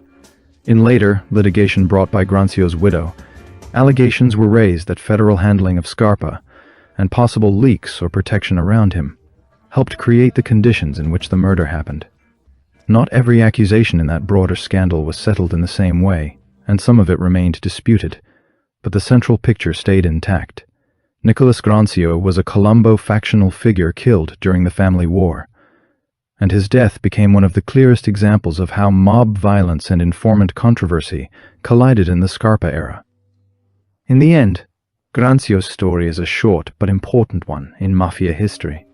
A: In later litigation brought by Grancio's widow, allegations were raised that federal handling of Scarpa and possible leaks or protection around him helped create the conditions in which the murder happened. Not every accusation in that broader scandal was settled in the same way, and some of it remained disputed, but the central picture stayed intact. Nicholas Grancio was a Colombo factional figure killed during the family war, and his death became one of the clearest examples of how mob violence and informant controversy collided in the Scarpa era. In the end, Grancio's story is a short but important one in Mafia history.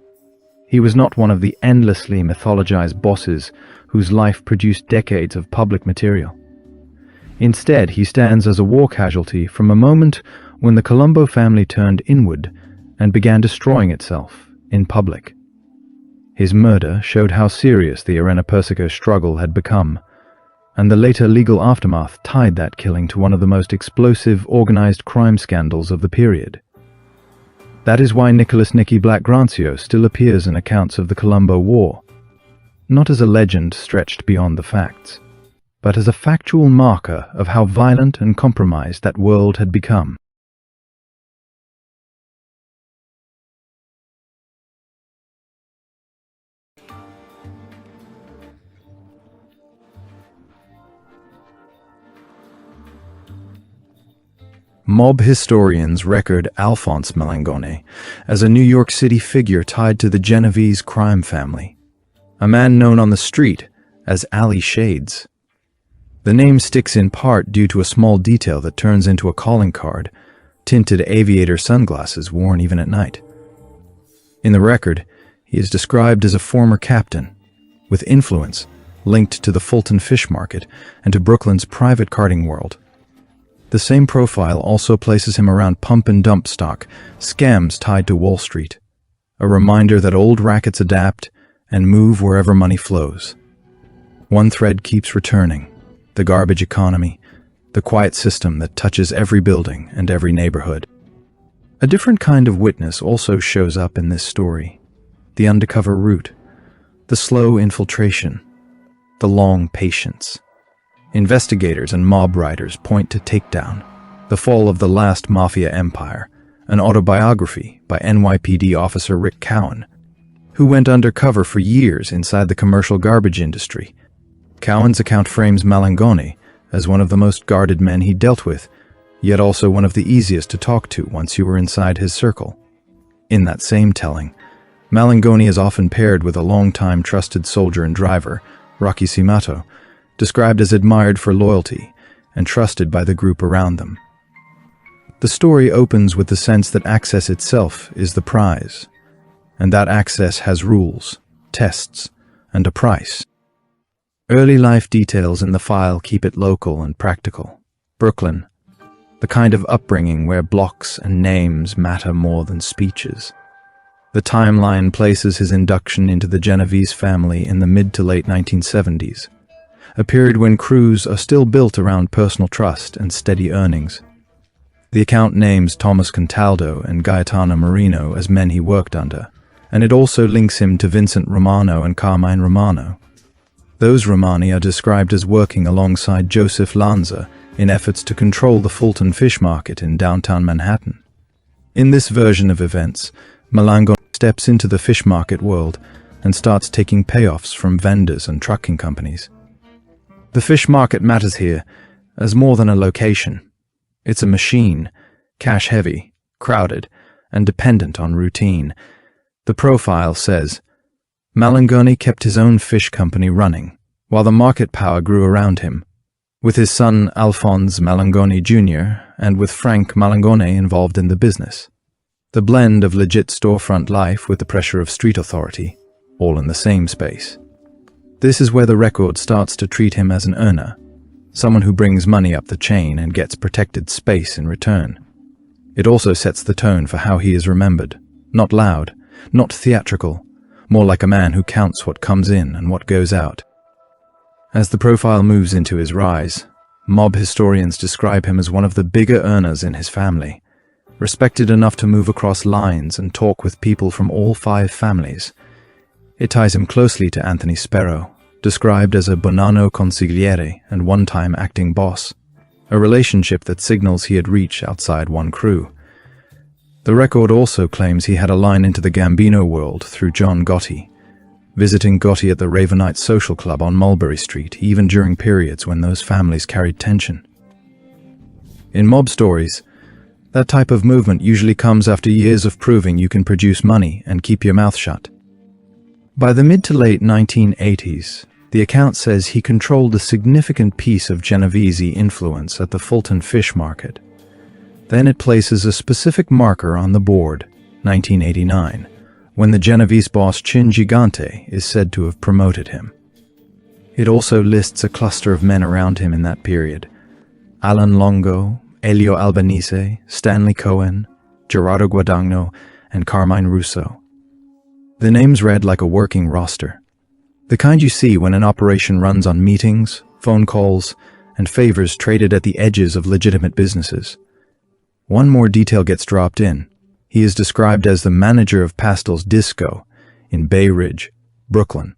A: He was not one of the endlessly mythologized bosses whose life produced decades of public material. Instead, he stands as a war casualty from a moment when the Colombo family turned inward and began destroying itself in public. His murder showed how serious the Arena-Persico struggle had become, and the later legal aftermath tied that killing to one of the most explosive organized crime scandals of the period. That is why Nicholas "Nicky Black" Grancio still appears in accounts of the Colombo War, not as a legend stretched beyond the facts, but as a factual marker of how violent and compromised that world had become. Mob historians record Alphonse Malangone as a New York City figure tied to the Genovese crime family, a man known on the street as Alley Shades. The name sticks in part due to a small detail that turns into a calling card, tinted aviator sunglasses worn even at night. In the record, he is described as a former captain, with influence linked to the Fulton Fish Market and to Brooklyn's private carting world. The same profile also places him around pump and dump stock, scams tied to Wall Street, a reminder that old rackets adapt and move wherever money flows. One thread keeps returning: the garbage economy, the quiet system that touches every building and every neighborhood. A different kind of witness also shows up in this story: the undercover route, the slow infiltration, the long patience. Investigators and mob writers point to Takedown, The Fall of the Last Mafia Empire, an autobiography by NYPD officer Rick Cohen, who went undercover for years inside the commercial garbage industry. Cohen's account frames Malangone as one of the most guarded men he dealt with, yet also one of the easiest to talk to once you were inside his circle. In that same telling, Malangone is often paired with a long-time trusted soldier and driver, Rocky Simato, described as admired for loyalty and trusted by the group around them. The story opens with the sense that access itself is the prize, and that access has rules, tests, and a price. Early life details in the file keep it local and practical. Brooklyn, the kind of upbringing where blocks and names matter more than speeches. The timeline places his induction into the Genovese family in the mid to late 1970s, a period when crews are still built around personal trust and steady earnings. The account names Thomas Contaldo and Gaetano Marino as men he worked under, and it also links him to Vincent Romano and Carmine Romano. Those Romani are described as working alongside Joseph Lanza in efforts to control the Fulton Fish Market in downtown Manhattan. In this version of events, Malangone steps into the fish market world and starts taking payoffs from vendors and trucking companies. The fish market matters here as more than a location. It's a machine, cash-heavy, crowded, and dependent on routine. The profile says, Malangone kept his own fish company running, while the market power grew around him, with his son Alphonse Malangone Jr. and with Frank Malangone involved in the business. The blend of legit storefront life with the pressure of street authority, all in the same space. This is where the record starts to treat him as an earner, someone who brings money up the chain and gets protected space in return. It also sets the tone for how he is remembered, not loud, not theatrical, more like a man who counts what comes in and what goes out. As the profile moves into his rise, mob historians describe him as one of the bigger earners in his family, respected enough to move across lines and talk with people from all 5 families. It ties him closely to Anthony Sparrow, described as a bonanno consigliere and one-time acting boss, a relationship that signals he had reach outside one crew. The record also claims he had a line into the Gambino world through John Gotti, visiting Gotti at the Ravenite Social Club on Mulberry Street, even during periods when those families carried tension. In mob stories, that type of movement usually comes after years of proving you can produce money and keep your mouth shut. By the mid to late 1980s, the account says he controlled a significant piece of Genovese influence at the Fulton Fish Market. Then it places a specific marker on the board, 1989, when the Genovese boss Chin Gigante is said to have promoted him. It also lists a cluster of men around him in that period: Alan Longo, Elio Albanese, Stanley Cohen, Gerardo Guadagno, and Carmine Russo. The names read like a working roster, the kind you see when an operation runs on meetings, phone calls, and favors traded at the edges of legitimate businesses. One more detail gets dropped in. He is described as the manager of Pastel's Disco in Bay Ridge, Brooklyn.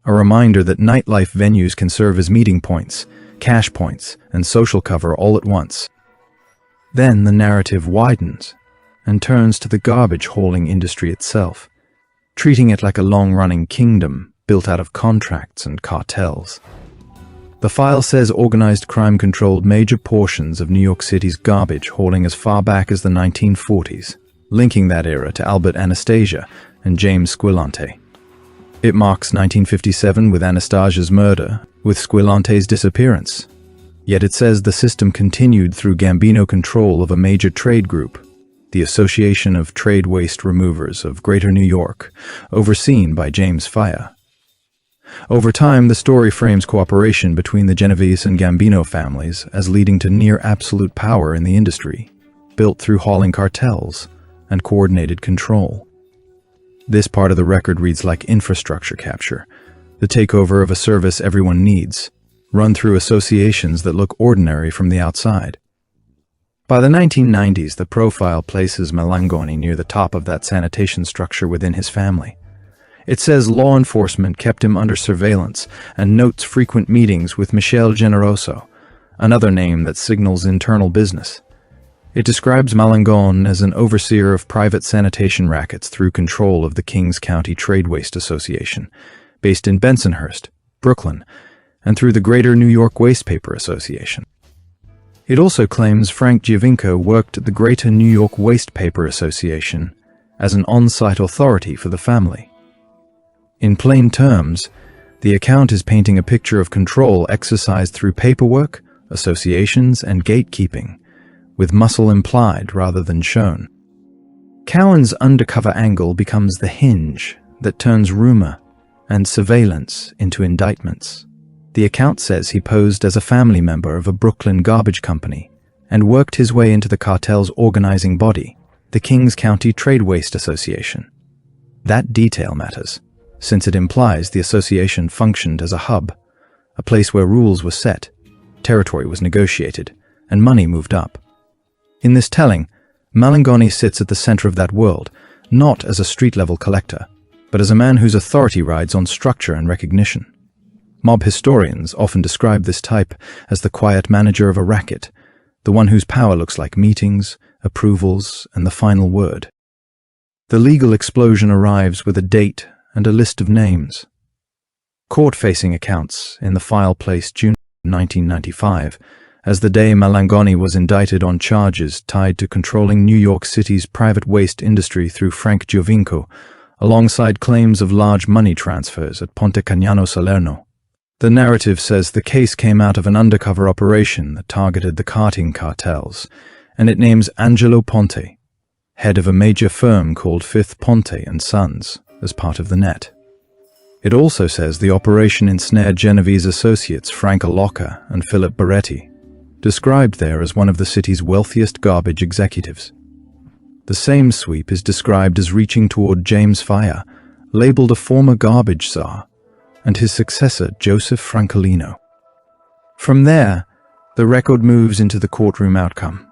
A: A reminder that nightlife venues can serve as meeting points, cash points, and social cover all at once. Then the narrative widens and turns to the garbage hauling industry itself, treating it like a long-running kingdom built out of contracts and cartels. The file says organized crime controlled major portions of New York City's garbage hauling as far back as the 1940s, linking that era to Albert Anastasia and James Squillante. It marks 1957 with Anastasia's murder, with Squillante's disappearance. Yet it says the system continued through Gambino control of a major trade group, the Association of Trade Waste Removers of Greater New York, overseen by James Faya. Over time, the story frames cooperation between the Genovese and Gambino families as leading to near absolute power in the industry, built through hauling cartels and coordinated control. This part of the record reads like infrastructure capture, the takeover of a service everyone needs, run through associations that look ordinary from the outside. By the 1990s, the profile places Malangone near the top of that sanitation structure within his family. It says law enforcement kept him under surveillance and notes frequent meetings with Michele Generoso, another name that signals internal business. It describes Malangone as an overseer of private sanitation rackets through control of the Kings County Trade Waste Association, based in Bensonhurst, Brooklyn, and through the Greater New York Waste Paper Association. It also claims Frank Giovinco worked at the Greater New York Waste Paper Association as an on-site authority for the family. In plain terms, the account is painting a picture of control exercised through paperwork, associations, and gatekeeping, with muscle implied rather than shown. Cowan's undercover angle becomes the hinge that turns rumor and surveillance into indictments. The account says he posed as a family member of a Brooklyn garbage company and worked his way into the cartel's organizing body, the Kings County Trade Waste Association. That detail matters, since it implies the association functioned as a hub, a place where rules were set, territory was negotiated, and money moved up. In this telling, Malangone sits at the center of that world, not as a street-level collector, but as a man whose authority rides on structure and recognition. Mob historians often describe this type as the quiet manager of a racket, the one whose power looks like meetings, approvals, and the final word. The legal explosion arrives with a date and a list of names. Court-facing accounts in the file place June 1995, as the day Malangone was indicted on charges tied to controlling New York City's private waste industry through Frank Giovinco, alongside claims of large money transfers at Ponte Cagnano Salerno. The narrative says the case came out of an undercover operation that targeted the karting cartels, and it names Angelo Ponte, head of a major firm called Fifth Ponte and Sons, as part of the net. It also says the operation ensnared Genovese associates Frank Allocca and Philip Baretti, described there as one of the city's wealthiest garbage executives. The same sweep is described as reaching toward James Fire, labeled a former garbage czar, and his successor Joseph Francolino. From there, the record moves into the courtroom outcome.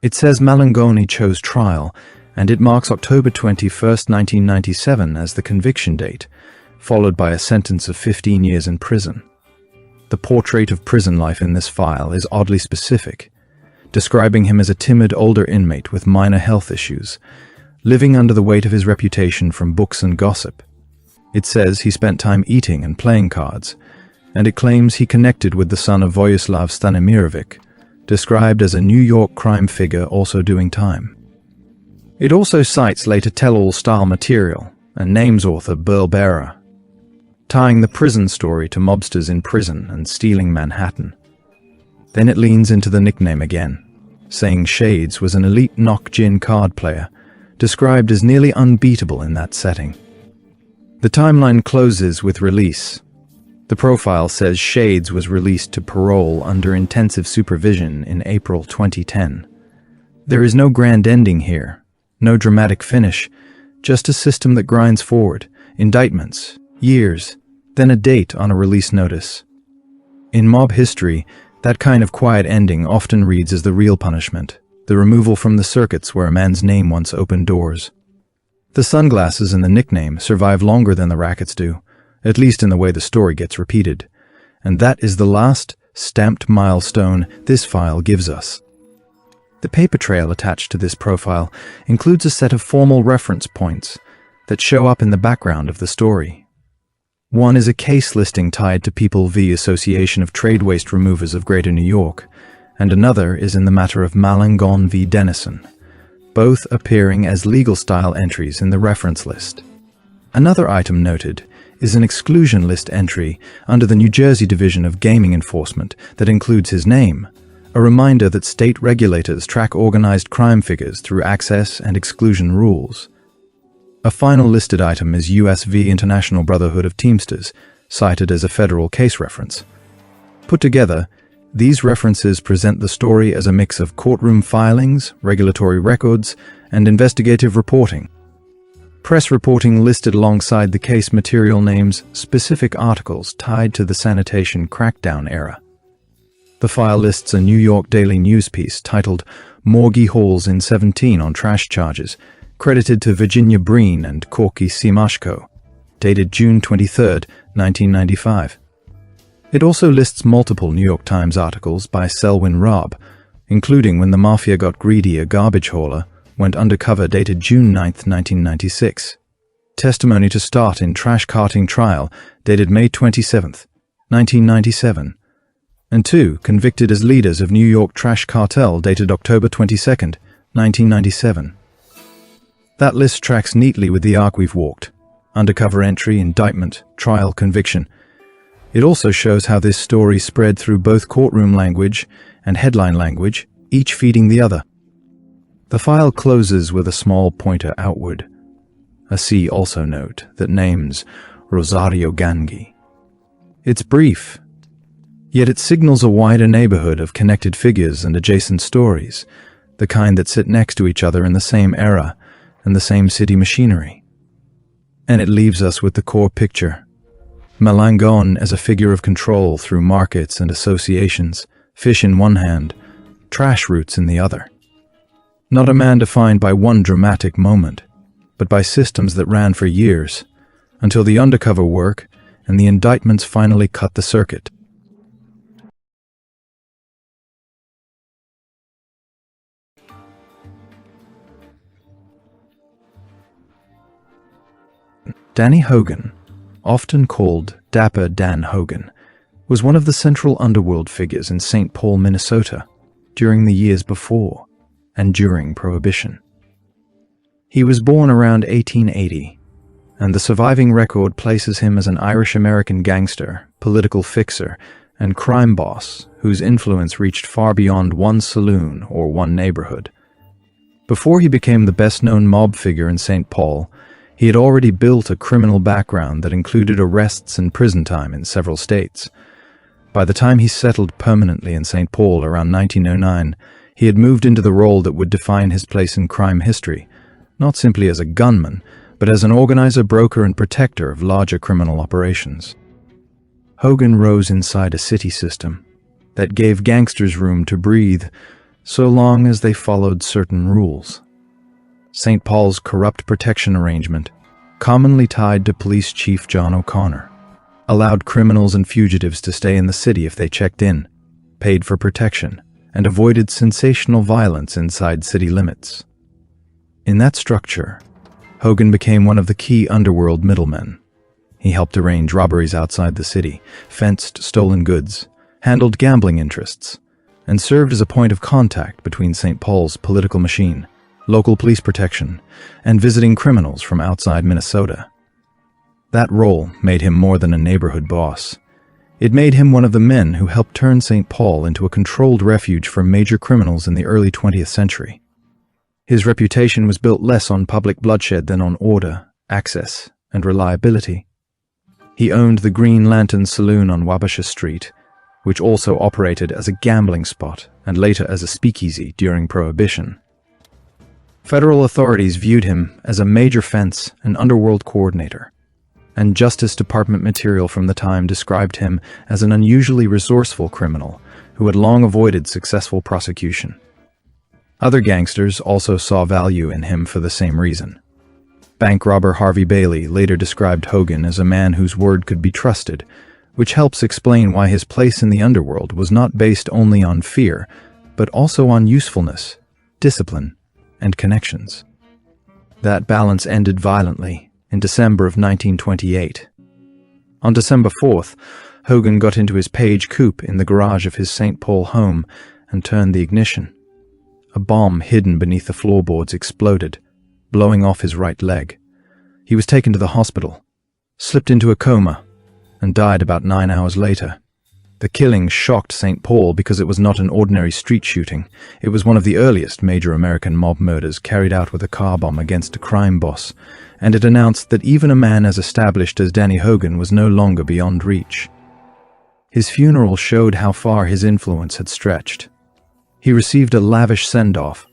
A: It says Malangone chose trial, and it marks October 21, 1997 as the conviction date, followed by a sentence of 15 years in prison. The portrait of prison life in this file is oddly specific, describing him as a timid older inmate with minor health issues, living under the weight of his reputation from books and gossip. It says he spent time eating and playing cards, and it claims he connected with the son of Vojislav Stanimirovic, described as a New York crime figure also doing time. It also cites later tell-all style material and names author Burl Barer, tying the prison story to mobsters in prison and stealing Manhattan. Then it leans into the nickname again, saying Shades was an elite knock-gin card player, described as nearly unbeatable in that setting. The timeline closes with release. The profile says Shades was released to parole under intensive supervision in April 2010. There is no grand ending here, no dramatic finish, just a system that grinds forward, indictments, years, then a date on a release notice. In mob history, that kind of quiet ending often reads as the real punishment, the removal from the circuits where a man's name once opened doors. The sunglasses and the nickname survive longer than the rackets do, at least in the way the story gets repeated, and that is the last, stamped milestone this file gives us. The paper trail attached to this profile includes a set of formal reference points that show up in the background of the story. One is a case listing tied to People v. Association of Trade Waste Removers of Greater New York, and another is in the matter of Malangone v. Dennison, both appearing as legal-style entries in the reference list. Another item noted is an exclusion list entry under the New Jersey Division of Gaming Enforcement that includes his name, a reminder that state regulators track organized crime figures through access and exclusion rules. A final listed item is US v. International Brotherhood of Teamsters, cited as a federal case reference. Put together, these references present the story as a mix of courtroom filings, regulatory records, and investigative reporting. Press reporting listed alongside the case material names specific articles tied to the sanitation crackdown era. The file lists a New York Daily News piece titled Morgie Hauls in 17 on trash charges, credited to Virginia Breen and Corky Simashko, dated June 23, 1995. It also lists multiple New York Times articles by Selwyn Robb, including When the Mafia Got Greedy, a garbage hauler went undercover, dated June 9, 1996. Testimony to start in trash carting trial, dated May 27, 1997. And 2 convicted as leaders of New York trash cartel, dated October 22, 1997. That list tracks neatly with the arc we've walked: undercover entry, indictment, trial, conviction. It also shows how this story spread through both courtroom language and headline language, each feeding the other. The file closes with a small pointer outward. A See Also note that names Rosario Gangi. It's brief, yet it signals a wider neighborhood of connected figures and adjacent stories, the kind that sit next to each other in the same era and the same city machinery. And it leaves us with the core picture: Malangone as a figure of control through markets and associations, fish in one hand, trash routes in the other. Not a man defined by one dramatic moment, but by systems that ran for years, until the undercover work and the indictments finally cut the circuit. Danny Hogan, often called Dapper Dan Hogan, was one of the central underworld figures in St. Paul, Minnesota, during the years before and during Prohibition. He was born around 1880, and the surviving record places him as an Irish-American gangster, political fixer, and crime boss whose influence reached far beyond one saloon or one neighborhood. Before he became the best-known mob figure in St. Paul, he had already built a criminal background that included arrests and prison time in several states. By the time he settled permanently in St. Paul around 1909, he had moved into the role that would define his place in crime history, not simply as a gunman, but as an organizer, broker, and protector of larger criminal operations. Hogan rose inside a city system that gave gangsters room to breathe so long as they followed certain rules. St. Paul's corrupt protection arrangement, commonly tied to Police Chief John O'Connor, allowed criminals and fugitives to stay in the city if they checked in, paid for protection, and avoided sensational violence inside city limits. In that structure, Hogan became one of the key underworld middlemen. He helped arrange robberies outside the city, fenced stolen goods, handled gambling interests, and served as a point of contact between St. Paul's political machine, local police protection, and visiting criminals from outside Minnesota. That role made him more than a neighborhood boss. It made him one of the men who helped turn St. Paul into a controlled refuge for major criminals in the early 20th century. His reputation was built less on public bloodshed than on order, access, and reliability. He owned the Green Lantern Saloon on Wabasha Street, which also operated as a gambling spot and later as a speakeasy during Prohibition. Federal authorities viewed him as a major fence and underworld coordinator, and Justice Department material from the time described him as an unusually resourceful criminal who had long avoided successful prosecution. Other gangsters also saw value in him for the same reason. Bank robber Harvey Bailey later described Hogan as a man whose word could be trusted, which helps explain why his place in the underworld was not based only on fear, but also on usefulness, discipline, and connections. That balance ended violently in December of 1928. On December 4th, Hogan got into his Page coupe in the garage of his St. Paul home and turned the ignition. A bomb hidden beneath the floorboards exploded, blowing off his right leg. He was taken to the hospital, slipped into a coma, and died about 9 hours later. The killing shocked St. Paul because it was not an ordinary street shooting. It was one of the earliest major American mob murders carried out with a car bomb against a crime boss, and it announced that even a man as established as Danny Hogan was no longer beyond reach. His funeral showed how far his influence had stretched. He received a lavish send-off,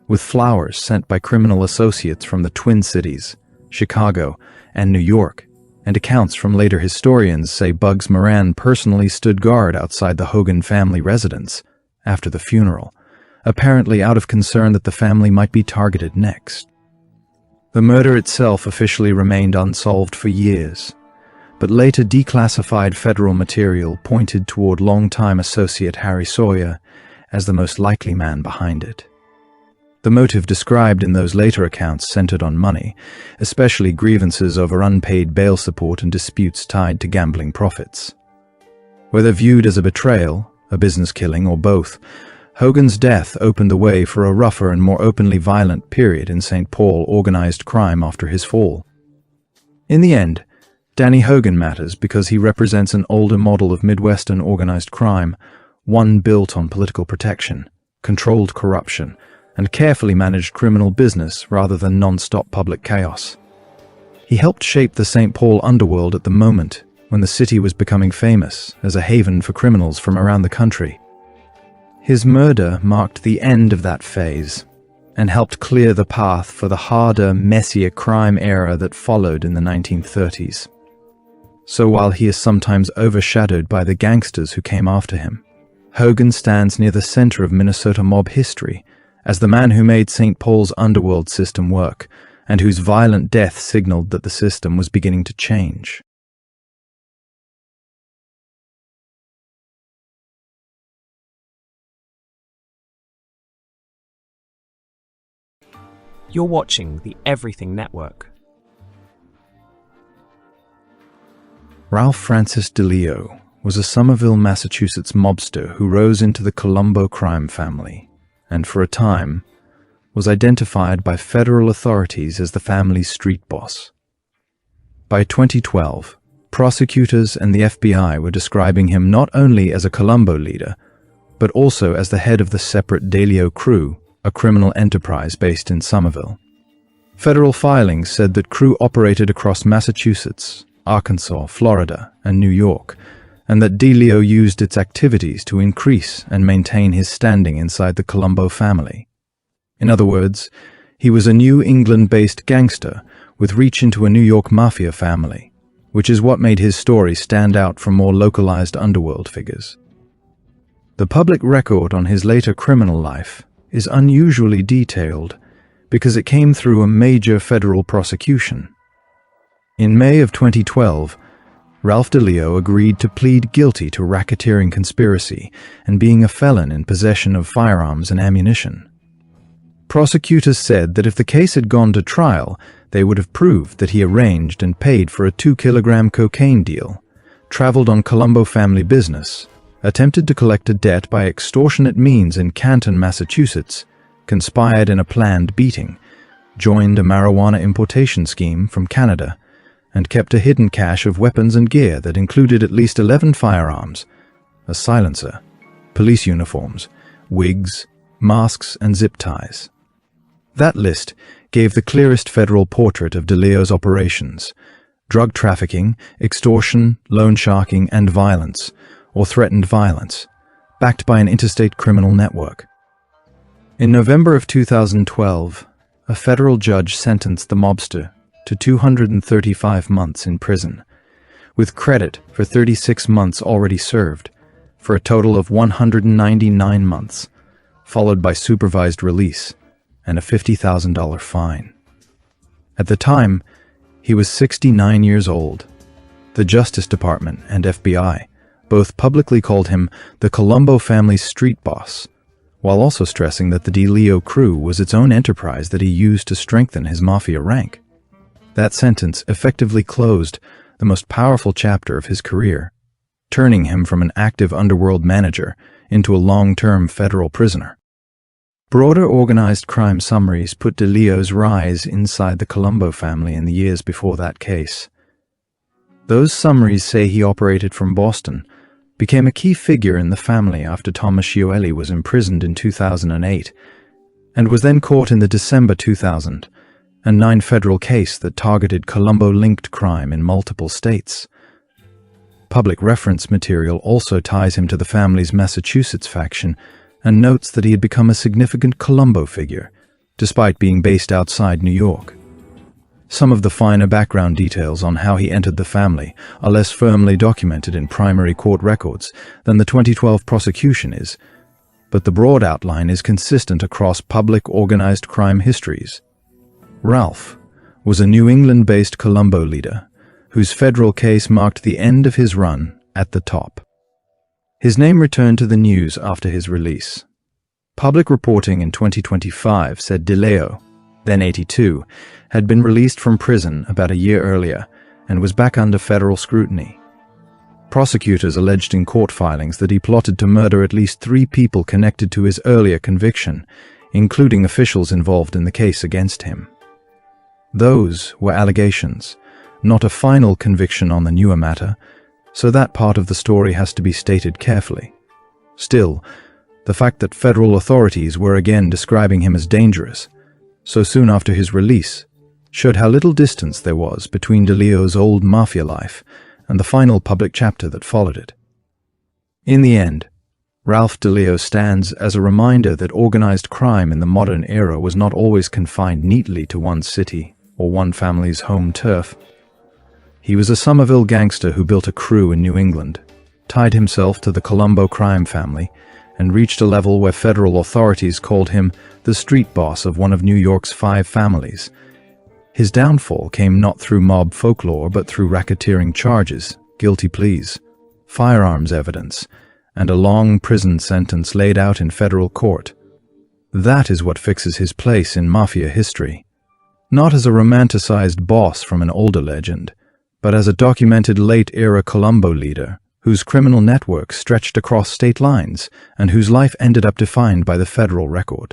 A: with flowers sent by criminal associates from the Twin Cities, Chicago, and New York, and accounts from later historians say Bugs Moran personally stood guard outside the Hogan family residence after the funeral, apparently out of concern that the family might be targeted next. The murder itself officially remained unsolved for years, but later declassified federal material pointed toward longtime associate Harry Sawyer as the most likely man behind it. The motive described in those later accounts centered on money, especially grievances over unpaid bail support and disputes tied to gambling profits. Whether viewed as a betrayal, a business killing, or both, Hogan's death opened the way for a rougher and more openly violent period in St. Paul organized crime after his fall. In the end, Danny Hogan matters because he represents an older model of Midwestern organized crime, one built on political protection, controlled corruption, and carefully managed criminal business rather than non-stop public chaos. He helped shape the St. Paul underworld at the moment when the city was becoming famous as a haven for criminals from around the country. His murder marked the end of that phase and helped clear the path for the harder, messier crime era that followed in the 1930s. So while he is sometimes overshadowed by the gangsters who came after him, Hogan stands near the center of Minnesota mob history as the man who made St. Paul's underworld system work, and whose violent death signaled that the system was beginning to change.
B: You're watching the Everything Network.
A: Ralph Francis DeLeo was a Somerville, Massachusetts mobster who rose into the Colombo crime family, and for a time was identified by federal authorities as the family's street boss. By 2012, prosecutors and the FBI were describing him not only as a Colombo leader, but also as the head of the separate DeLeo crew, a criminal enterprise based in Somerville. Federal filings said that crew operated across Massachusetts, Arkansas, Florida, and New York, and that DeLeo used its activities to increase and maintain his standing inside the Colombo family. In other words, he was a New England-based gangster with reach into a New York Mafia family, which is what made his story stand out from more localized underworld figures. The public record on his later criminal life is unusually detailed because it came through a major federal prosecution. In May of 2012, Ralph DeLeo agreed to plead guilty to racketeering conspiracy and being a felon in possession of firearms and ammunition. Prosecutors said that if the case had gone to trial, they would have proved that he arranged and paid for a 2-kilogram cocaine deal, traveled on Colombo family business, attempted to collect a debt by extortionate means in Canton, Massachusetts, conspired in a planned beating, joined a marijuana importation scheme from Canada, and kept a hidden cache of weapons and gear that included at least 11 firearms, a silencer, police uniforms, wigs, masks, and zip ties. That list gave the clearest federal portrait of DeLeo's operations: drug trafficking, extortion, loan sharking, and violence, or threatened violence, backed by an interstate criminal network. In November of 2012, a federal judge sentenced the mobster to 235 months in prison, with credit for 36 months already served, for a total of 199 months, followed by supervised release and a $50,000 fine. At the time, he was 69 years old. The Justice Department and FBI both publicly called him the Colombo family's street boss, while also stressing that the DeLeo crew was its own enterprise that he used to strengthen his mafia rank. That sentence effectively closed the most powerful chapter of his career, turning him from an active underworld manager into a long-term federal prisoner. Broader organized crime summaries put DeLeo's rise inside the Colombo family in the years before that case. Those summaries say he operated from Boston, became a key figure in the family after Thomas Schiavelli was imprisoned in 2008, and was then caught in the December 2009 federal case that targeted Colombo-linked crime in multiple states. Public reference material also ties him to the family's Massachusetts faction and notes that he had become a significant Colombo figure, despite being based outside New York. Some of the finer background details on how he entered the family are less firmly documented in primary court records than the 2012 prosecution is, but the broad outline is consistent across public organized crime histories. Ralph was a New England-based Colombo leader whose federal case marked the end of his run at the top. His name returned to the news after his release. Public reporting in 2025 said DeLeo, then 82, had been released from prison about a year earlier and was back under federal scrutiny. Prosecutors alleged in court filings that he plotted to murder at least 3 people connected to his earlier conviction, including officials involved in the case against him. Those were allegations, not a final conviction on the newer matter, so that part of the story has to be stated carefully. Still, the fact that federal authorities were again describing him as dangerous, so soon after his release, showed how little distance there was between DeLeo's old mafia life and the final public chapter that followed it. In the end, Ralph DeLeo stands as a reminder that organized crime in the modern era was not always confined neatly to one city or one family's home turf. He was a Somerville gangster who built a crew in New England, tied himself to the Colombo crime family, and reached a level where federal authorities called him the street boss of one of New York's 5 families. His downfall came not through mob folklore but through racketeering charges, guilty pleas, firearms evidence, and a long prison sentence laid out in federal court. That is what fixes his place in mafia history. Not as a romanticized boss from an older legend, but as a documented late-era Colombo leader, whose criminal network stretched across state lines and whose life ended up defined by the federal record.